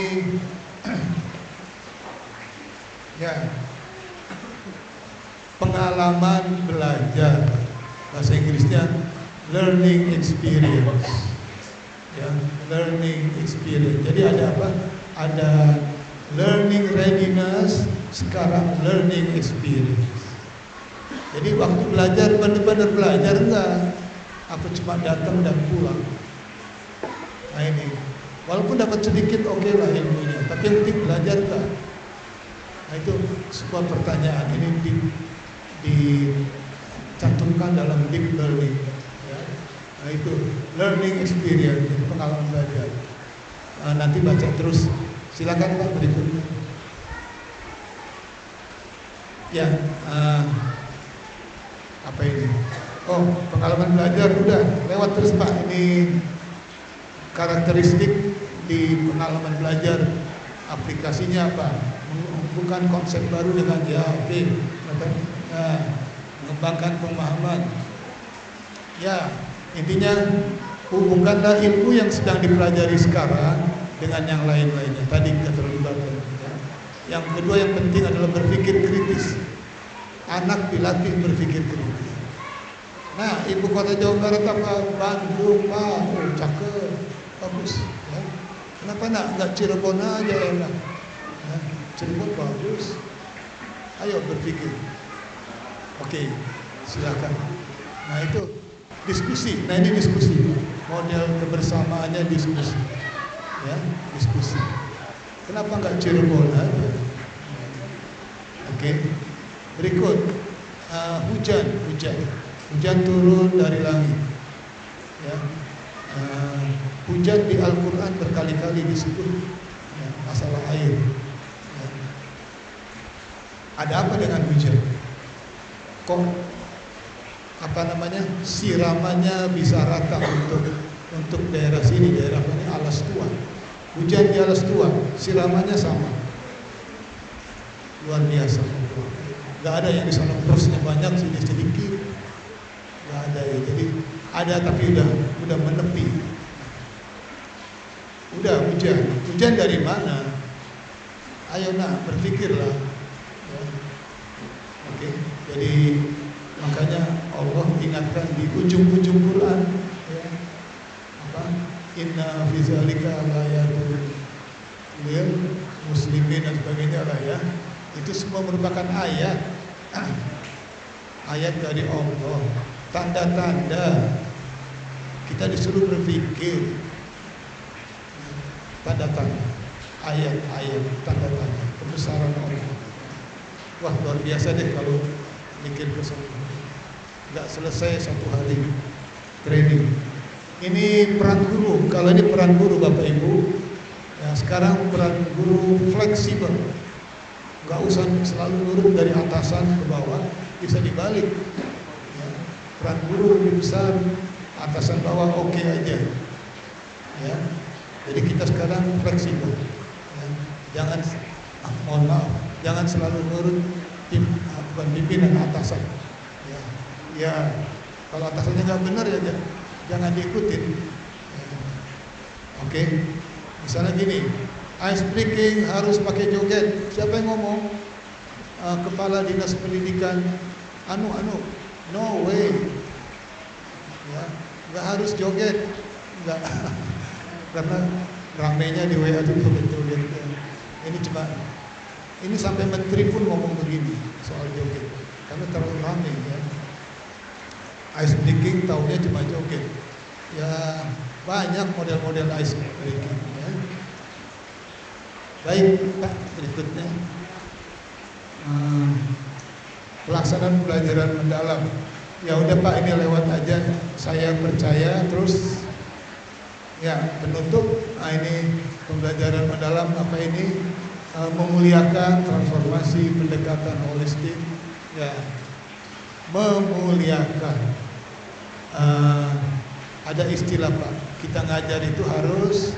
ya, pengalaman belajar, bahasa Inggrisnya learning experience. Ya, learning experience. Jadi ada apa? Ada learning readiness, sekarang learning experience. Jadi waktu belajar benar-benar belajar enggak? Apa cuma datang dan pulang? Nah ini, walaupun dapat sedikit oke lah ilmunya, tapi yang penting belajar enggak? Nah itu sebuah pertanyaan, ini dicantumkan dalam deep learning. Nah itu learning experience, pengalaman belajar. Nanti baca terus Silakan Pak berikutnya. Ya, apa ini? Oh, pengalaman belajar udah lewat terus Pak. Ini karakteristik di pengalaman belajar, aplikasinya apa? Bukan konsep baru dengan ya oke, mengembangkan pemahaman. Ya, intinya hubungkanlah ilmu yang sedang dipelajari sekarang dengan yang lain-lainnya. Tadi kita terlibatkan. Ya. Yang kedua yang penting adalah berpikir kritis. Anak dilatih berpikir kritis. Nah, ibu kota Jawa Barat apa? Bandung, Pak. Oh, cakep, bagus. Ya. Kenapa nggak Cirebon aja enak? Ya, Cirebon bagus. Ayo berpikir. Oke, silakan. Nah itu diskusi. Nah ini diskusi. Model kebersamaannya diskusi. Ya, diskusi. Kenapa nggak Cirebon aja? Oke. Berikut hujan turun dari langit. Ya. Hujan di Al-Quran berkali-kali disebut ya, masalah air. Ya. Ada apa dengan hujan? Kok siramannya bisa rata untuk daerah sini, daerah ini Alas Tua. Hujan di Alas Tua, siramannya sama. Luar biasa. Gak ada yang di sana prosesnya banyak, sini sedikit. Gak ada ya. Jadi ada tapi udah menepi. Udah hujan dari mana? Ayo berpikirlah. Ya. Oke, jadi makanya Allah ingatkan di ujung-ujung Quran, ya, inna fi zalika layatul lil muslimin dan sebagainya lah ya. Itu semua merupakan ayat dari Allah, tanda-tanda kita disuruh berpikir, tanda-tanda, ayat-ayat, tanda-tanda kebesaran Allah. Wah luar biasa deh kalau mikir ke sana. Nggak selesai satu hari training. Ini peran guru. Kalau ini peran guru Bapak Ibu, ya sekarang peran guru fleksibel. Nggak usah selalu nurut dari atasan ke bawah, bisa dibalik. Ya, peran guru lebih besar, atasan bawah oke aja. Ya, jadi kita sekarang fleksibel. Ya, jangan, mohon maaf, jangan selalu nurut pimpinan atasan. Ya, kalau atasannya nggak benar ya jangan diikutin. Ya. Oke, misalnya gini, ice breaking harus pakai joget. Siapa yang ngomong? Kepala Dinas Pendidikan. No way. Ya, nggak harus joget, nggak, karena ramenya di WA itu joget. Ini cuma, ini sampai menteri pun ngomong begini soal joget, karena terlalu rame ya. Ice breaking taunya cuma joget. Ya banyak model-model ice breaking ya. Baik Pak, berikutnya pelaksanaan pembelajaran mendalam. Ya udah Pak, ini lewat aja. Saya percaya terus. Ya penutup. Ini pembelajaran mendalam apa ini? Memuliakan transformasi pendekatan holistik. Ya, memuliakan. Ada istilah Pak, kita ngajar itu harus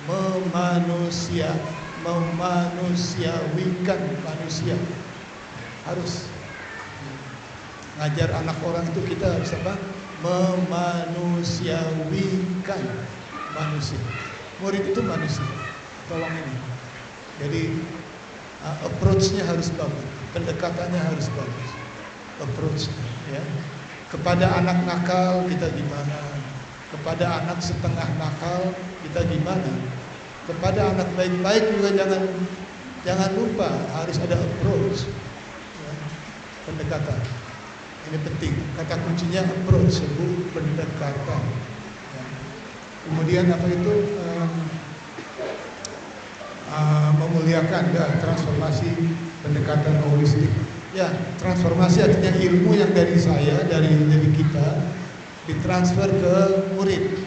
memanusiawikan manusia. Harus ngajar anak orang itu kita harus apa? Memanusiawikan manusia. Murid itu manusia. Tolong ini. Jadi approach-nya harus bagus, pendekatannya harus bagus. Approach-nya ya. Kepada anak nakal kita gimana? Kepada anak setengah nakal kita gimana? Kepada anak baik-baik juga jangan lupa harus ada approach, ya, pendekatan. Ini penting. Kata kuncinya approach, pendekatan. Ya. Kemudian apa itu? Memuliakan ya, transformasi pendekatan holistik. Ya, transformasi artinya ilmu yang dari saya, dari kita ditransfer ke murid,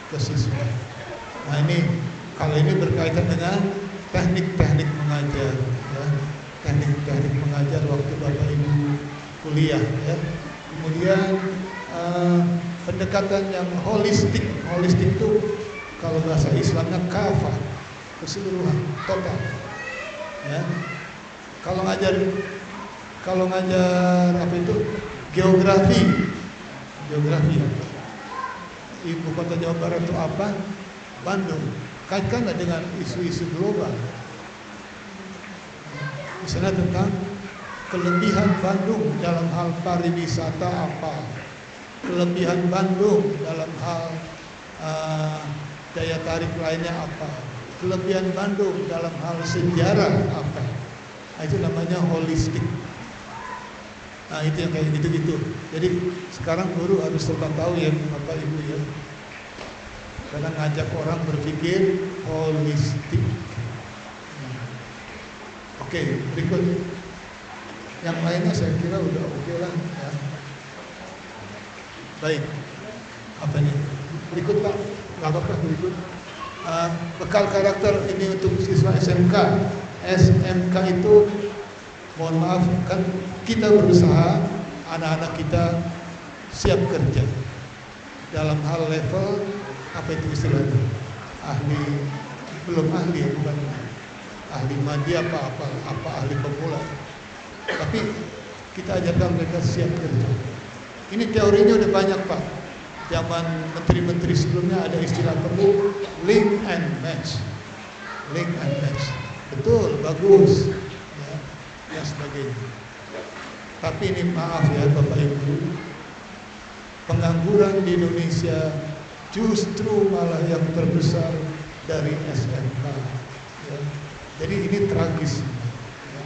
ke siswa. Nah ini Kalau ini berkaitan dengan teknik-teknik mengajar, ya. Teknik-teknik mengajar waktu Bapak Ibu kuliah, ya. Kemudian pendekatan yang holistik. Holistik itu kalau bahasa Islamnya kafah, keseluruhan, total. Ya. Kalau ngajar apa itu? Geografi. Ibu kota Jawa Barat itu apa? Bandung. Kaitkanlah dengan isu-isu global. Misalnya tentang kelebihan Bandung dalam hal pariwisata apa, kelebihan Bandung dalam hal daya tarik lainnya apa, kelebihan Bandung dalam hal sejarah apa. Nah, itu namanya holistik. Nah, itu yang kayak gitu-gitu. Jadi sekarang guru harus serba tahu ya Bapak Ibu ya. Karena ngajak orang berpikir holistik. Oke, berikut. Yang lainnya saya kira udah oke lah ya. Baik. Apa ini? Berikut Pak. Nggak apa-apa berikut. Bekal karakter ini untuk siswa SMK. SMK itu mohon maaf kan kita berusaha anak-anak kita siap kerja dalam hal level apa itu istilahnya belum ahli ya, bukan ahli madya apa ahli pemula, tapi kita ajarkan mereka siap kerja. Ini teorinya udah banyak Pak. Zaman menteri-menteri sebelumnya ada istilah perlu link and match. Betul, bagus ya, dan sebagainya. Tapi ini maaf ya Bapak Ibu, pengangguran di Indonesia justru malah yang terbesar dari SMK ya. Jadi ini tragis ya.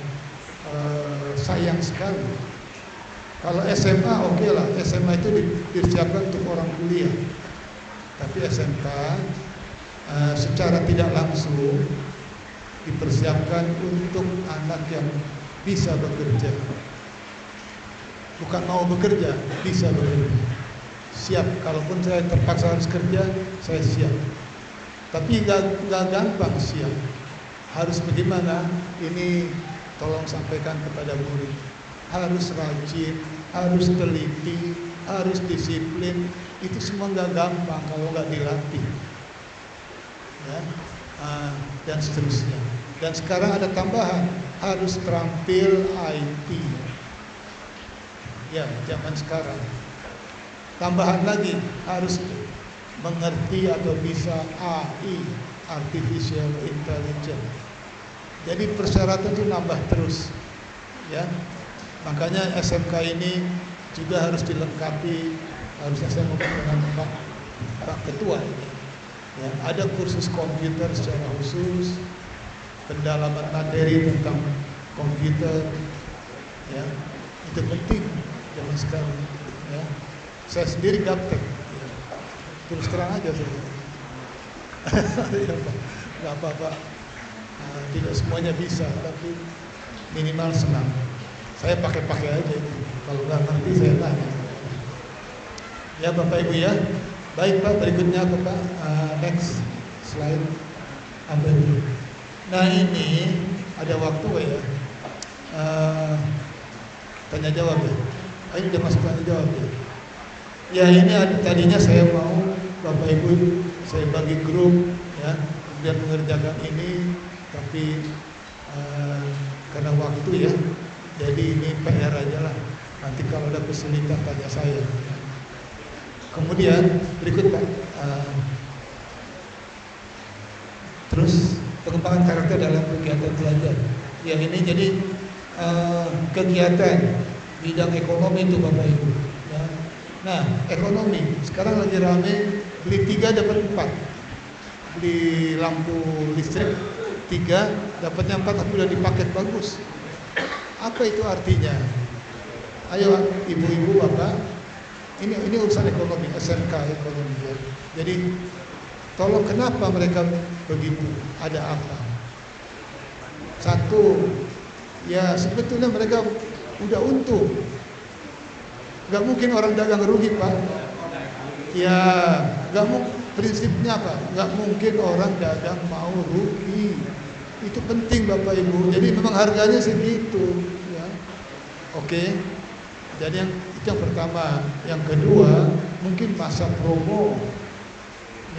Sayang sekali. Kalau SMA oke lah, SMA itu disiapkan untuk orang kuliah. Tapi SMK secara tidak langsung dipersiapkan untuk anak yang bisa bekerja. Bukan mau bekerja, bisa bekerja. Siap, kalaupun saya terpaksa harus kerja, saya siap. Tapi nggak gampang siap. Harus bagaimana? Ini tolong sampaikan kepada murid. Harus rajin, harus teliti, harus disiplin. Itu semua nggak gampang kalau nggak dilatih. Ya, dan seterusnya. Dan sekarang ada tambahan, harus terampil IT. Ya, zaman sekarang. Tambahan lagi, harus mengerti atau bisa AI, Artificial Intelligence. Jadi persyaratan itu nambah terus. Ya. Makanya SMK ini juga harus dilengkapi, harusnya saya ngomong dengan Pak Ketua ini. Ya, ada kursus komputer secara khusus, pendalaman materi tentang komputer, ya, itu penting zaman sekarang. Ya. Saya sendiri gaptek, ya. Terus terang aja saya. Nggak apa-apa, tidak semuanya bisa, tapi minimal senang. Saya pakai aja itu. Kalau nggak ngerti saya tanya. Ya Bapak Ibu ya. Baik Pak, berikutnya ke Pak. Next slide. Ambil dulu. Nah ini ada waktu ya. Tanya jawab ya. Ini udah masuk tanya jawab ya. Ya ini tadinya saya mau Bapak Ibu saya bagi grup ya, kemudian mengerjakan ini, tapi karena waktu ya. Jadi ini PR aja lah. Nanti kalau ada kesulitan tanya saya. Kemudian berikut Pak. Terus pengembangan karakter dalam kegiatan belajar. Ya ini jadi kegiatan bidang ekonomi itu Bapak Ibu. Ya. Nah ekonomi sekarang lagi rame, beli 3 dapat 4. Beli lampu listrik 3 dapatnya 4 tapi udah dipaket bagus. Apa itu artinya? Ayo ibu-ibu bapak, ini urusan ekonomi, SMK ekonomi ya. Jadi tolong kenapa mereka begitu? Ada apa? Satu, ya sebetulnya mereka udah untung. Gak mungkin orang dagang rugi Pak. Ya, gak mungkin. prinsipnya apa? Nggak mungkin orang dagang mau rugi. Itu penting Bapak Ibu. Jadi memang harganya segitu. Ya. Oke. Jadi itu yang pertama. Yang kedua, mungkin masa promo.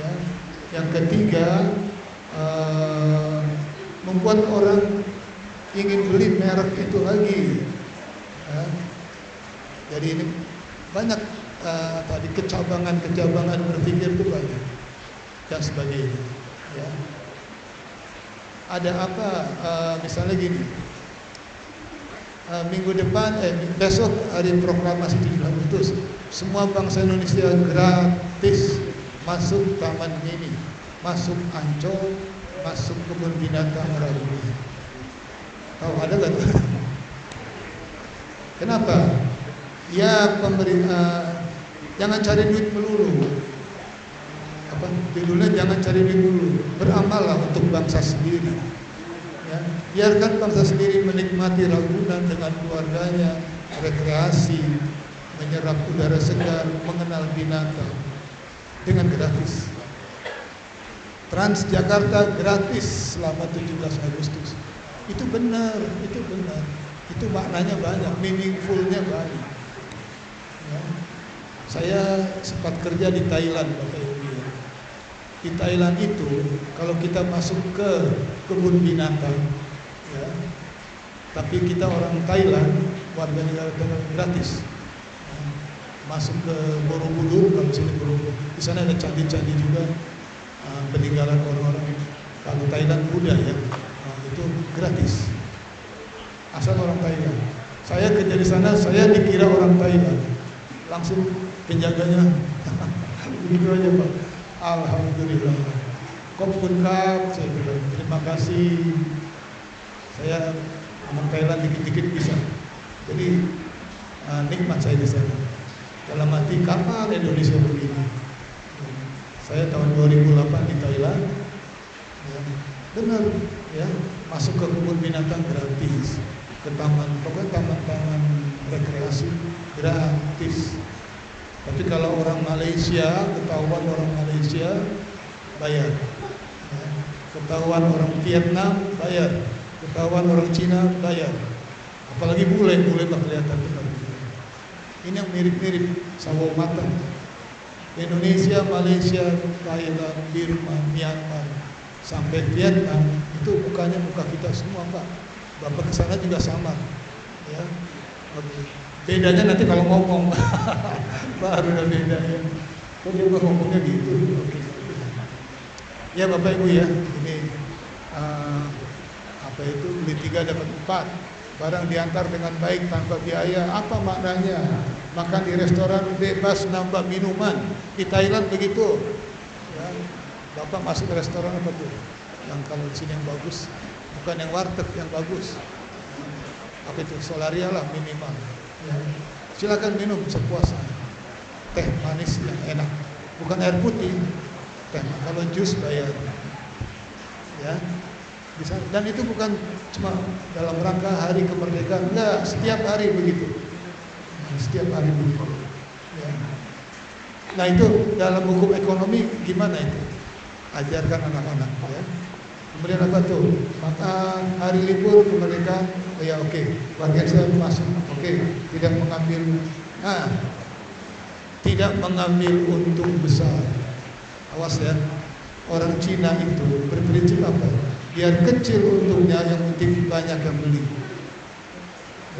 Ya. Yang ketiga, membuat orang ingin beli merek itu lagi. Ya. Jadi ini banyak tadi kecabangan berpikir itu banyak dan sebagainya. Ya. Ada apa? Misalnya gini. Minggu depan, besok hari proklamasi 7 Agustus, semua bangsa Indonesia gratis masuk Taman Mini, masuk Ancol, masuk kebun binatang Ragunan. Tahu ada nggak tuh? Kenapa? Ya pemerintah jangan cari duit melulu. Apa judulnya? Jangan cari duit melulu. Beramallah untuk bangsa sendiri. Ya, biarkan bangsa sendiri menikmati Ragunan dengan keluarganya, rekreasi, menyerap udara segar, mengenal binatang dengan gratis. Transjakarta gratis selama 17 Agustus. Itu benar, itu benar. Itu maknanya banyak, meaningfulnya banyak. Ya. Saya sempat kerja di Thailand, Bapak Ibu. Di Thailand itu, kalau kita masuk ke kebun binatang, ya, tapi kita orang Thailand, warga negara Thailand gratis. Ya, masuk ke Borobudur, kalau sini Borobudur, di sana ada candi-candi juga, peninggalan orang-orang. Kalau Thailand Buddha ya, itu gratis. Asal orang Thailand. Saya kerja di sana, saya dikira orang Thailand. Langsung penjaganya, begitu aja Pak. Alhamdulillah. Kompun kap, saya bilang terima kasih. Saya orang Thailand dikit-dikit bisa. Jadi nikmat saya di sana. Dalam hati kapan Indonesia begini? Saya tahun 2008 di Thailand. Ya, benar, ya masuk ke kebun binatang gratis, ke taman, pokoknya taman-taman rekreasi gratis. Tapi kalau orang Malaysia, ketahuan orang Malaysia bayar. Ya. Ketahuan orang Vietnam bayar. Ketahuan orang Cina bayar. Apalagi bule mah kelihatan benar. Ini yang mirip-mirip sawo matang. Indonesia, Malaysia, Thailand, Burma, Myanmar, sampai Vietnam itu mukanya muka kita semua, Pak. Bapak kesana juga sama. Ya. Bedanya nanti kalau ngomong baru ada bedanya. Kok dia ngomongnya gitu? Oke. Ya Bapak Ibu ya, ini apa itu beli 3 dapat 4. Barang diantar dengan baik tanpa biaya. Apa maknanya? Makan di restoran bebas nambah minuman. Di Thailand begitu. Ya, Bapak masuk ke restoran apa tuh? Yang kalau di sini yang bagus, bukan yang warteg yang bagus. Apa itu? Solaria lah minimal. Ya. Silakan minum sepuasnya. Teh manis yang enak, bukan air putih. Teh kalau jus bayar. Ya, bisa. Dan itu bukan cuma dalam rangka hari kemerdekaan, enggak, setiap hari begitu. Setiap hari begitu. Ya. Nah itu dalam hukum ekonomi gimana itu? Ajarkan anak-anak. Ya. Kemudian apa tuh? Maka hari libur kemerdekaan, ya oke. Warga saya masuk, oke. Tidak mengambil, tidak mengambil untung besar. Awas ya. Orang Cina itu berprinsip apa? Biar kecil untungnya, yang penting banyak yang beli.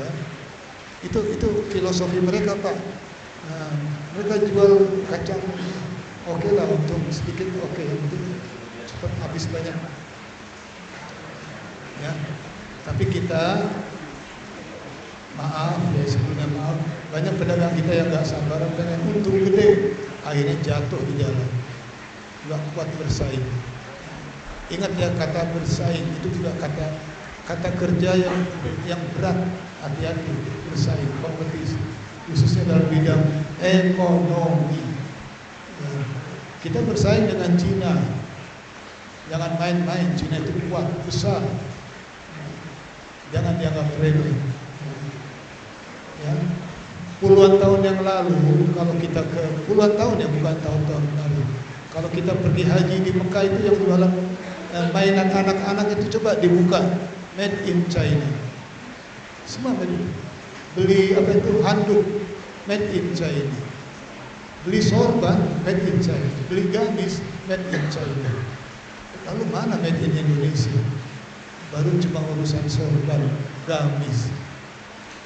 Ya. Itu filosofi mereka Pak. Nah, mereka jual kacang, oke lah untung sedikit, oke, yang penting cepat habis banyak. Ya, tapi kita maaf ya, sebelumnya maaf, banyak pedagang kita yang nggak sabaran pengen untung gede, akhirnya jatuh di jalan, nggak kuat bersaing. Ingat ya, kata bersaing itu juga kata kerja yang berat. Hati-hati bersaing, kompetisi, khususnya dalam bidang ekonomi. Ya. Kita bersaing dengan Cina, jangan main-main. Cina itu kuat, besar. Jangan dianggap remeh. Ya. Puluhan tahun yang lalu, kalau kita ke puluhan tahun ya, bukan tahun-tahun lalu, Kalau kita pergi haji di Mekah itu yang jualan mainan anak-anak itu coba dibuka, made in China. Semua beli apa itu handuk, made in China. Beli sorban, made in China. Beli gamis, made in China. Lalu mana made in Indonesia? Baru cuma urusan sorban, gamis.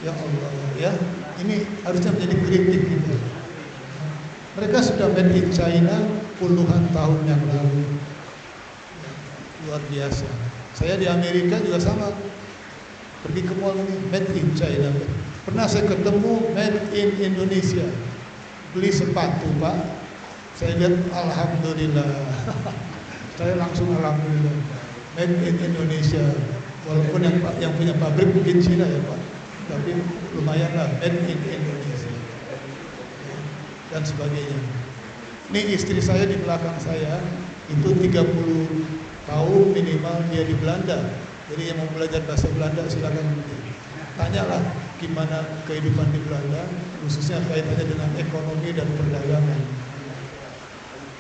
Ya Allah, ya. Ini harusnya menjadi kritik kita. Mereka sudah made in China puluhan tahun yang lalu. Luar biasa. Saya di Amerika juga sama. Pergi ke mall ini, made in China. Pernah saya ketemu made in Indonesia. Beli sepatu, Pak. Saya lihat, alhamdulillah. Saya langsung alhamdulillah. Made in Indonesia. Walaupun yang punya pabrik mungkin Cina ya, Pak. Tapi lumayan lah, made in Indonesia. Dan sebagainya. Ini istri saya di belakang saya, itu 30 tahun minimal dia di Belanda. Jadi yang mau belajar bahasa Belanda silakan tanyalah gimana kehidupan di Belanda, khususnya kaitannya dengan ekonomi dan perdagangan.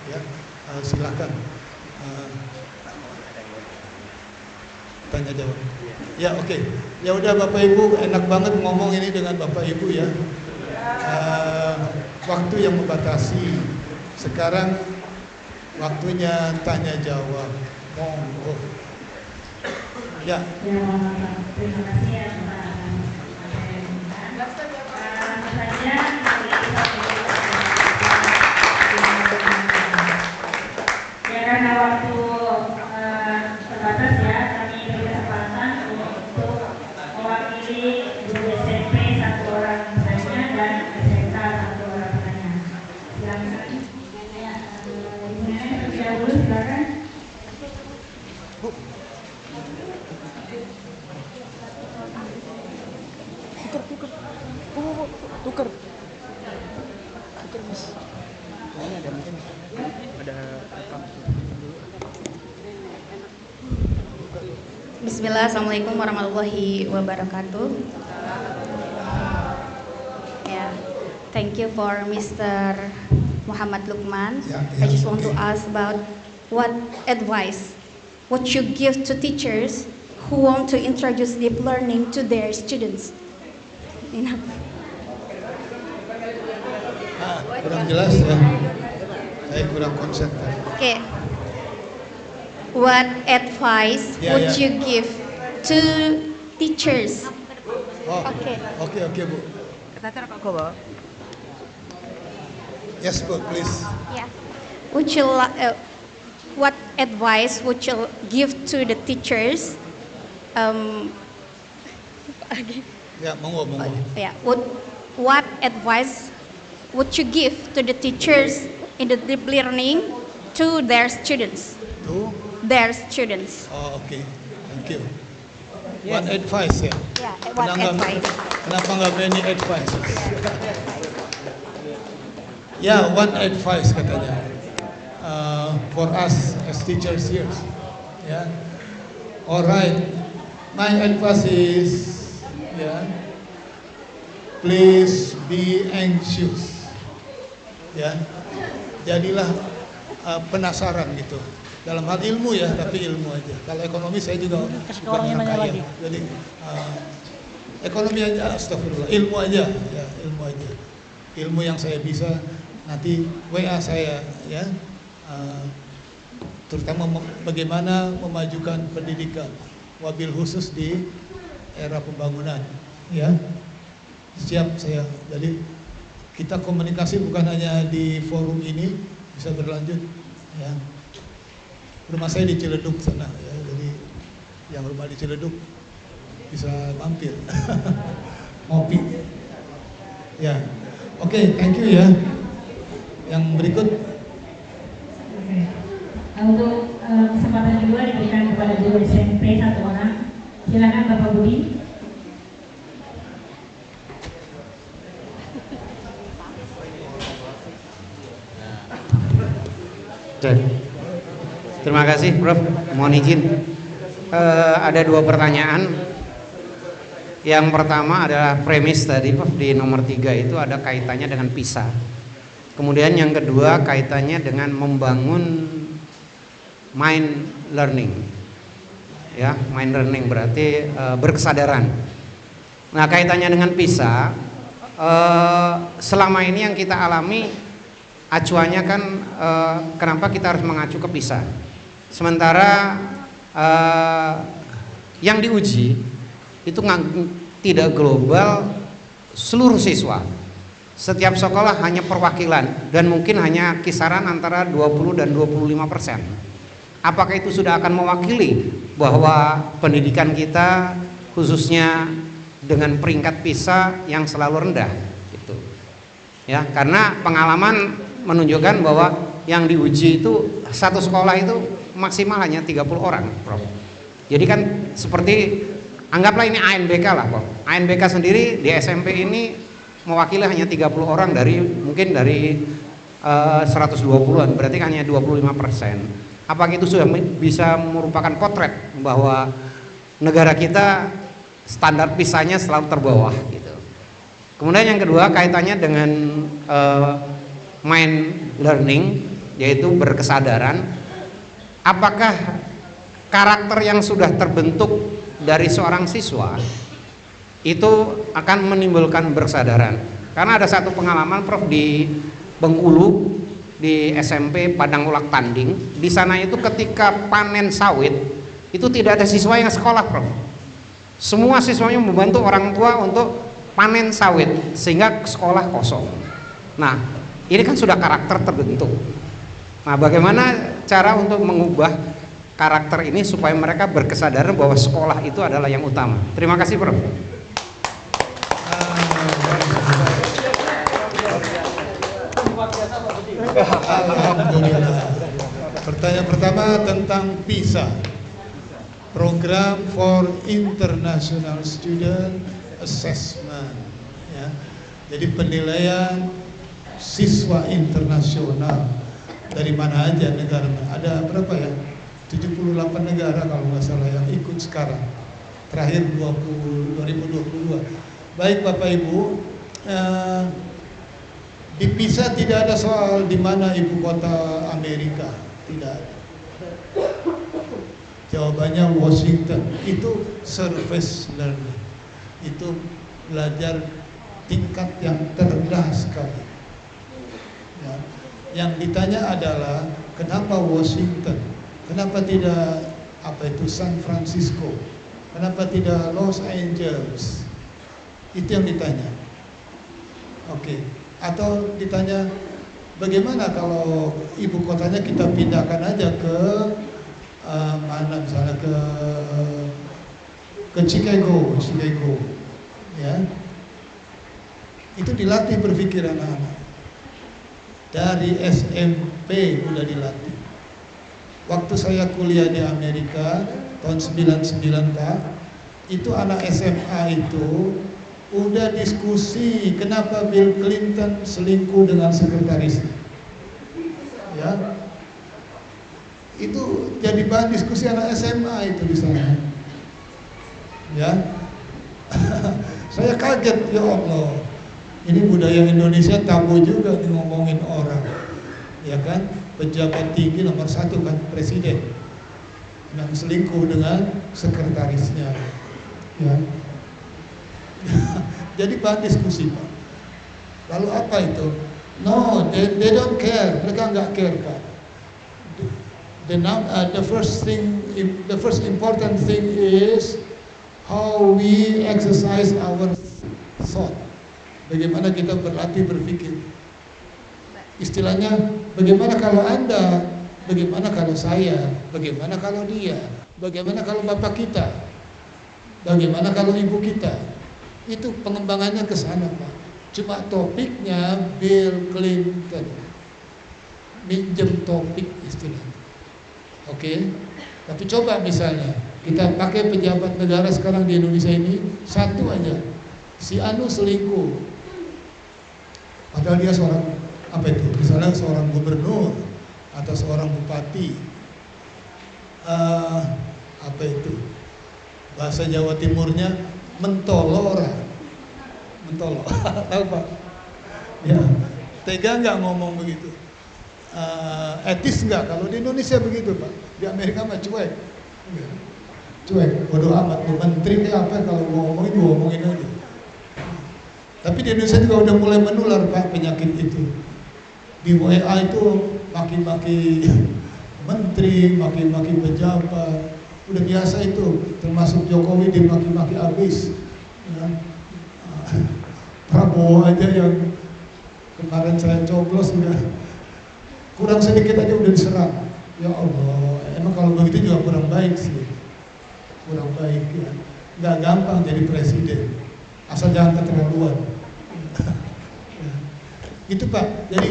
Ya, silakan tanya jawab. Ya, oke. Ya udah Bapak Ibu, enak banget ngomong ini dengan Bapak Ibu ya. Waktu yang membatasi. Sekarang waktunya tanya jawab. Monggo. Ya. Terima kasih ya Pak. Ya karena waktu terbatas ya, kami beri kesempatan untuk mewakili guru SMP satu orang penanya dan SMK satu orang penanya. Silakan. Ibu Nenek terlebih dahulu silakan. Tuker mas. Ini ada mungkin ada rekam. Bismillah, Assalamualaikum warahmatullahi wabarakatuh. Yeah, thank you for Mr. Muhammad Lukman. I just want to ask about what advice would you give to teachers who want to introduce deep learning to their students? Kurang jelas ya. Saya kurang konsentrasi. Okay. What advice would you give to teachers? Oke, Bu. Yes, Bu, please. Yeah. Would you what advice would you give to the teachers? Ya, monggo. Yeah. What advice would you give to the teachers in the deep learning to their students? Their students. Oh, okay. Thank you. Yes. One advice ya. Yeah. What advice? Kenapa nggak many advices? Ya, one advice katanya. For us as teachers here. Yeah. Alright. My advice is, please be anxious. Ya, jadilah penasaran gitu. Dalam hal ilmu ya, tapi ilmu aja. Kalau ekonomi saya juga bukan orang kaya. Jadi ekonomi aja, astagfirullah. Ilmu aja, ya ilmu aja. Ilmu yang saya bisa nanti WA saya ya. Terutama bagaimana memajukan pendidikan, wabil khusus di era pembangunan. Ya, siap saya. Jadi kita komunikasi bukan hanya di forum ini, bisa berlanjut ya. Rumah saya di Ciledug sana ya, jadi yang rumah di Ciledug bisa mampir ngopi ya. Oke, thank you ya. Yang berikut untuk kesempatan kedua diberikan kepada guru SMP satu orang. Silakan Bapak Budi. Terima kasih Prof. Mohon izin. Ada dua pertanyaan. Yang pertama adalah premis tadi Prof, di nomor 3 itu ada kaitannya dengan PISA. Kemudian yang kedua kaitannya dengan membangun mind learning. Ya, mind learning berarti berkesadaran. Nah, kaitannya dengan PISA, selama ini yang kita alami acuannya kan kenapa kita harus mengacu ke PISA. Sementara yang diuji itu tidak global seluruh siswa. Setiap sekolah hanya perwakilan dan mungkin hanya kisaran antara 20 dan 25%. Apakah itu sudah akan mewakili bahwa pendidikan kita khususnya dengan peringkat PISA yang selalu rendah gitu. Ya, karena pengalaman menunjukkan bahwa yang diuji itu satu sekolah itu maksimal hanya 30 orang, Prof. Jadi kan seperti anggaplah ini ANBK lah, Prof. ANBK sendiri di SMP ini mewakili hanya 30 orang dari mungkin dari 120-an, berarti hanya 25%. Apakah itu sudah bisa merupakan potret bahwa negara kita standar PISA-nya selalu terbawah gitu. Kemudian yang kedua kaitannya dengan mind learning, yaitu berkesadaran. Apakah karakter yang sudah terbentuk dari seorang siswa itu akan menimbulkan berkesadaran? Karena ada satu pengalaman, Prof, di Bengkulu, di SMP Padang Ulak Tanding. Di sana itu ketika panen sawit itu tidak ada siswa yang sekolah, Prof. Semua siswanya membantu orang tua untuk panen sawit sehingga sekolah kosong. Nah, ini kan sudah karakter terbentuk. Nah, bagaimana cara untuk mengubah karakter ini supaya mereka berkesadaran bahwa sekolah itu adalah yang utama? Terima kasih, Prof. Alhamdulillah. Pertanyaan pertama tentang PISA, Program for International Student Assessment. Ya. Jadi penilaian siswa internasional dari mana aja negara. Ada berapa ya? 78 negara kalau nggak salah yang ikut sekarang. Terakhir 2022. Baik Bapak Ibu. Di PISA tidak ada soal di mana ibu kota Amerika, tidak ada. Jawabannya Washington. Itu surface learning. Itu belajar tingkat yang terendah sekali. Ya. Yang ditanya adalah kenapa Washington? Kenapa tidak San Francisco? Kenapa tidak Los Angeles? Itu yang ditanya. Oke. Atau ditanya bagaimana kalau ibu kotanya kita pindahkan aja ke mana, misalnya ke Chicago, ya. Itu dilatih berpikir anak-anak dari SMP, udah dilatih. Waktu saya kuliah di Amerika tahun 99, Pak, itu anak SMA itu udah diskusi kenapa Bill Clinton selingkuh dengan sekretarisnya. Ya. Itu jadi bahan diskusi anak SMA itu di sana. Ya. Saya kaget, ya Allah. Ini budaya Indonesia tabu juga nih ngomongin orang. Ya kan? Pejabat tinggi nomor 1 kan presiden yang selingkuh dengan sekretarisnya. Ya. Jadi bahan diskusi, Pak. Lalu apa itu? No, they don't care. Mereka nggak care, Pak. The first important thing is how we exercise our thought. Bagaimana kita berlatih berpikir. Istilahnya, bagaimana kalau Anda, bagaimana kalau saya, bagaimana kalau dia, bagaimana kalau bapak kita, bagaimana kalau ibu kita. Itu pengembangannya ke sana, Pak. Cuma topiknya Bill Clinton, minjem topik istilahnya. Oke. Tapi coba misalnya kita pakai pejabat negara sekarang di Indonesia ini satu aja, si Anu selingkuh, padahal dia seorang misalnya seorang gubernur atau seorang bupati, bahasa Jawa Timurnya mentolo, tahu Pak? Ya, Tega nggak ngomong begitu? Etis nggak? Kalau di Indonesia begitu Pak, di Amerika mah cuek. Cuek, bodoh amat. Menteri apa kalau mau ngomongin aja. Tapi di Indonesia juga udah mulai menular Pak penyakit itu. Di WA itu maki-maki menteri, maki-maki pejabat. Udah biasa itu, termasuk Jokowi dimaki-maki abis. Ya. Prabowo aja yang kemarin saya coblos udah kurang sedikit aja udah diserang. Ya Allah, emang kalau begitu juga kurang baik sih. Kurang baik ya. Nggak gampang jadi presiden, asal jangan keterlaluan. Gitu Pak. Jadi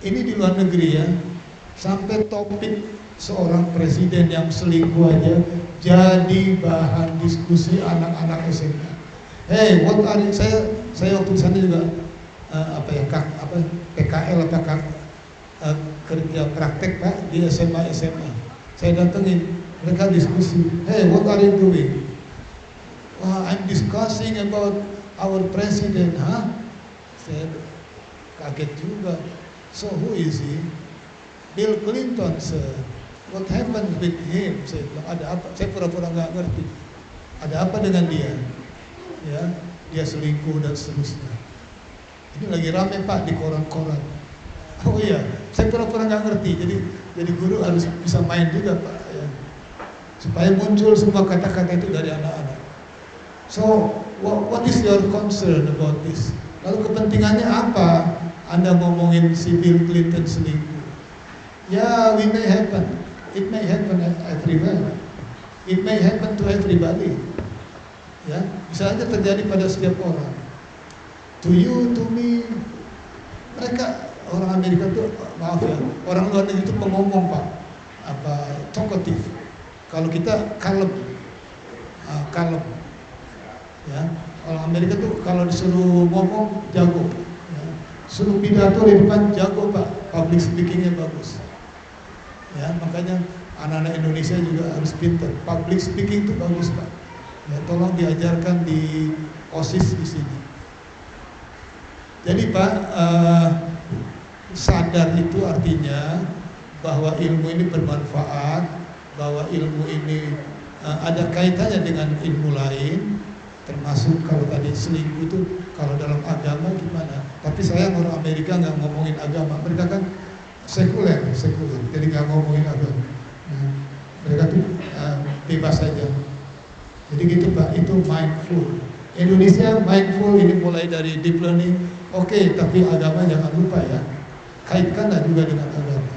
ini di luar negeri ya, sampai topik seorang presiden yang selingkuh aja jadi bahan diskusi anak-anak SMA. Hey, what are you? Saya waktu di sana juga PKL kerja praktek Pak di SMA. Saya datengin, mereka diskusi. Hey, what are you doing? I'm discussing about our president. Saya kaget juga. So who is he? Bill Clinton, sir. What happened with him? Saya bilang, ada apa? Saya pura-pura nggak ngerti. Ada apa dengan dia? Ya, dia selingkuh dan seterusnya. Ini lagi rame Pak di koran-koran. Oh iya, saya pura-pura nggak ngerti. Jadi guru harus bisa main juga Pak. Ya. Supaya muncul semua kata-kata itu dari anak-anak. So, what is your concern about this? Lalu kepentingannya apa? Anda ngomongin si Bill Clinton selingkuh. Ya, it may happen everywhere. It may happen to everybody. Ya, bisa aja terjadi pada setiap orang. To you, to me. Mereka orang Amerika tuh, maaf ya, orang luar negeri itu pengomong Pak, talkative. Kalau kita kalem, ya. Orang Amerika tuh kalau disuruh ngomong jago. Suruh pidato di depan jago Pak, public speakingnya bagus. Ya, makanya anak-anak Indonesia juga harus pintar. Public speaking itu bagus Pak. Ya, tolong diajarkan di OSIS di sini. Jadi Pak, sadar itu artinya bahwa ilmu ini bermanfaat, bahwa ilmu ini ada kaitannya dengan ilmu lain. Termasuk kalau tadi selingkuh itu kalau dalam agama gimana? Tapi saya orang Amerika nggak ngomongin agama, mereka kan sekuler, jadi nggak ngomongin agama. Nah, mereka tuh bebas saja. Jadi gitu Pak, itu mindful. Indonesia mindful ini mulai dari deep learning, oke, tapi agama jangan lupa ya, kaitkanlah juga dengan agama.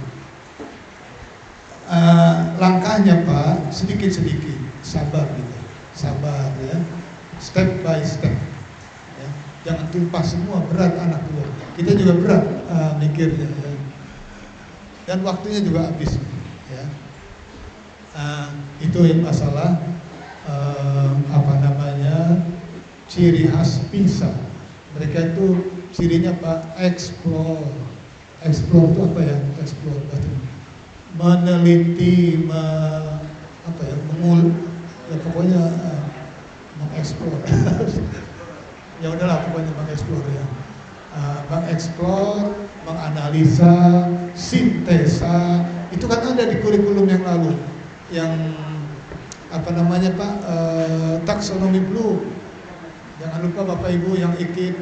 Langkahnya Pak, sedikit-sedikit, sabar gitu, sabar ya. Step by step, ya. Jangan tumpah semua, berat anak tua. Kita juga berat mikirnya, ya. Dan waktunya juga habis, ya. Itu yang masalah ciri khas PISA. Mereka itu cirinya Pak, explore itu apa ya? Explore berarti meneliti, ya pokoknya mengeksplor. Ya udahlah pokoknya mengeksplor ya. Mengeksplor, menganalisa, sintesa, itu kan ada di kurikulum yang lalu. Yang Pak, taksonomi blue. Jangan lupa Bapak Ibu yang ikut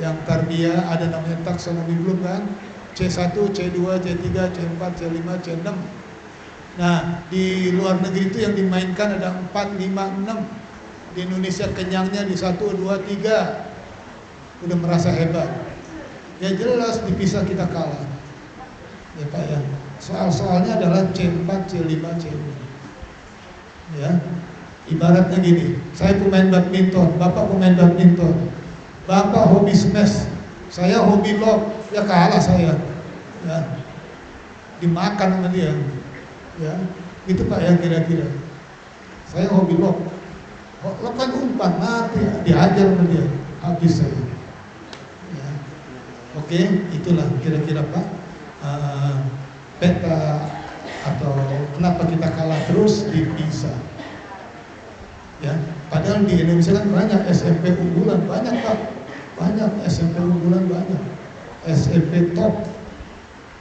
yang tarbiyah ada namanya taksonomi blue kan. C1, C2, C3, C4, C5, C6. Nah, di luar negeri itu yang dimainkan ada 4, 5, 6. Di Indonesia kenyangnya di 1, 2, 3. Udah merasa hebat. Ya jelas dipisah kita kalah. Ya Pak ya. Soal-soalnya adalah C4, C5, C6. Ya. Ibaratnya gini, saya pemain badminton, Bapak pemain badminton. Bapak hobi smash, saya hobi lob, ya kalah saya. Ya. Dimakan sama dia. Ya. Gitu Pak ya kira-kira. Saya hobi lob. Lo kan umpan mati, dihajar sama dia, habis saya. Ya. Oke, itulah kira-kira Pak peta atau kenapa kita kalah terus di PISA. Ya, padahal di Indonesia kan banyak SMP unggulan, banyak Pak, banyak SMP unggulan banyak. SMP top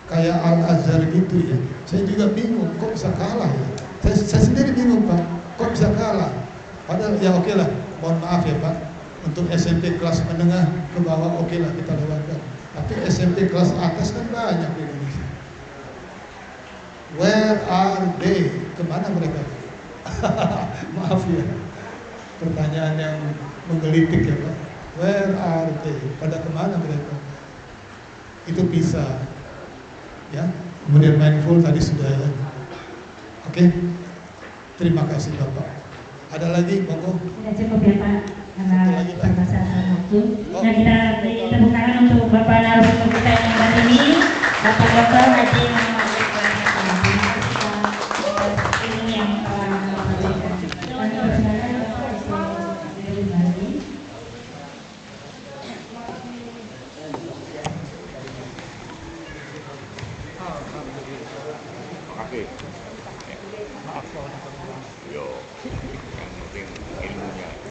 kayak Al Azhar gitu ya. Saya juga bingung kok bisa kalah ya. Saya sendiri bingung Pak, kok bisa kalah. Padahal ya oke lah, mohon maaf ya Pak, untuk SMP kelas menengah ke bawah oke lah kita lewatkan. Tapi SMP kelas atas kan banyak di Indonesia. Where are they? Kemana mereka? Maaf ya, pertanyaan yang menggelitik ya Pak. Where are they? Pada kemana mereka? Itu bisa, ya. Kemudian mindful tadi sudah ya. Oke, terima kasih Bapak. Ada lagi, monggo. Sudah cukup ya Pak, karena terbatasan waktu. Oh. Nah kita beri tepuk tangan untuk Bapak narasumber kita yang hebat ini, Bapak Dr. Haji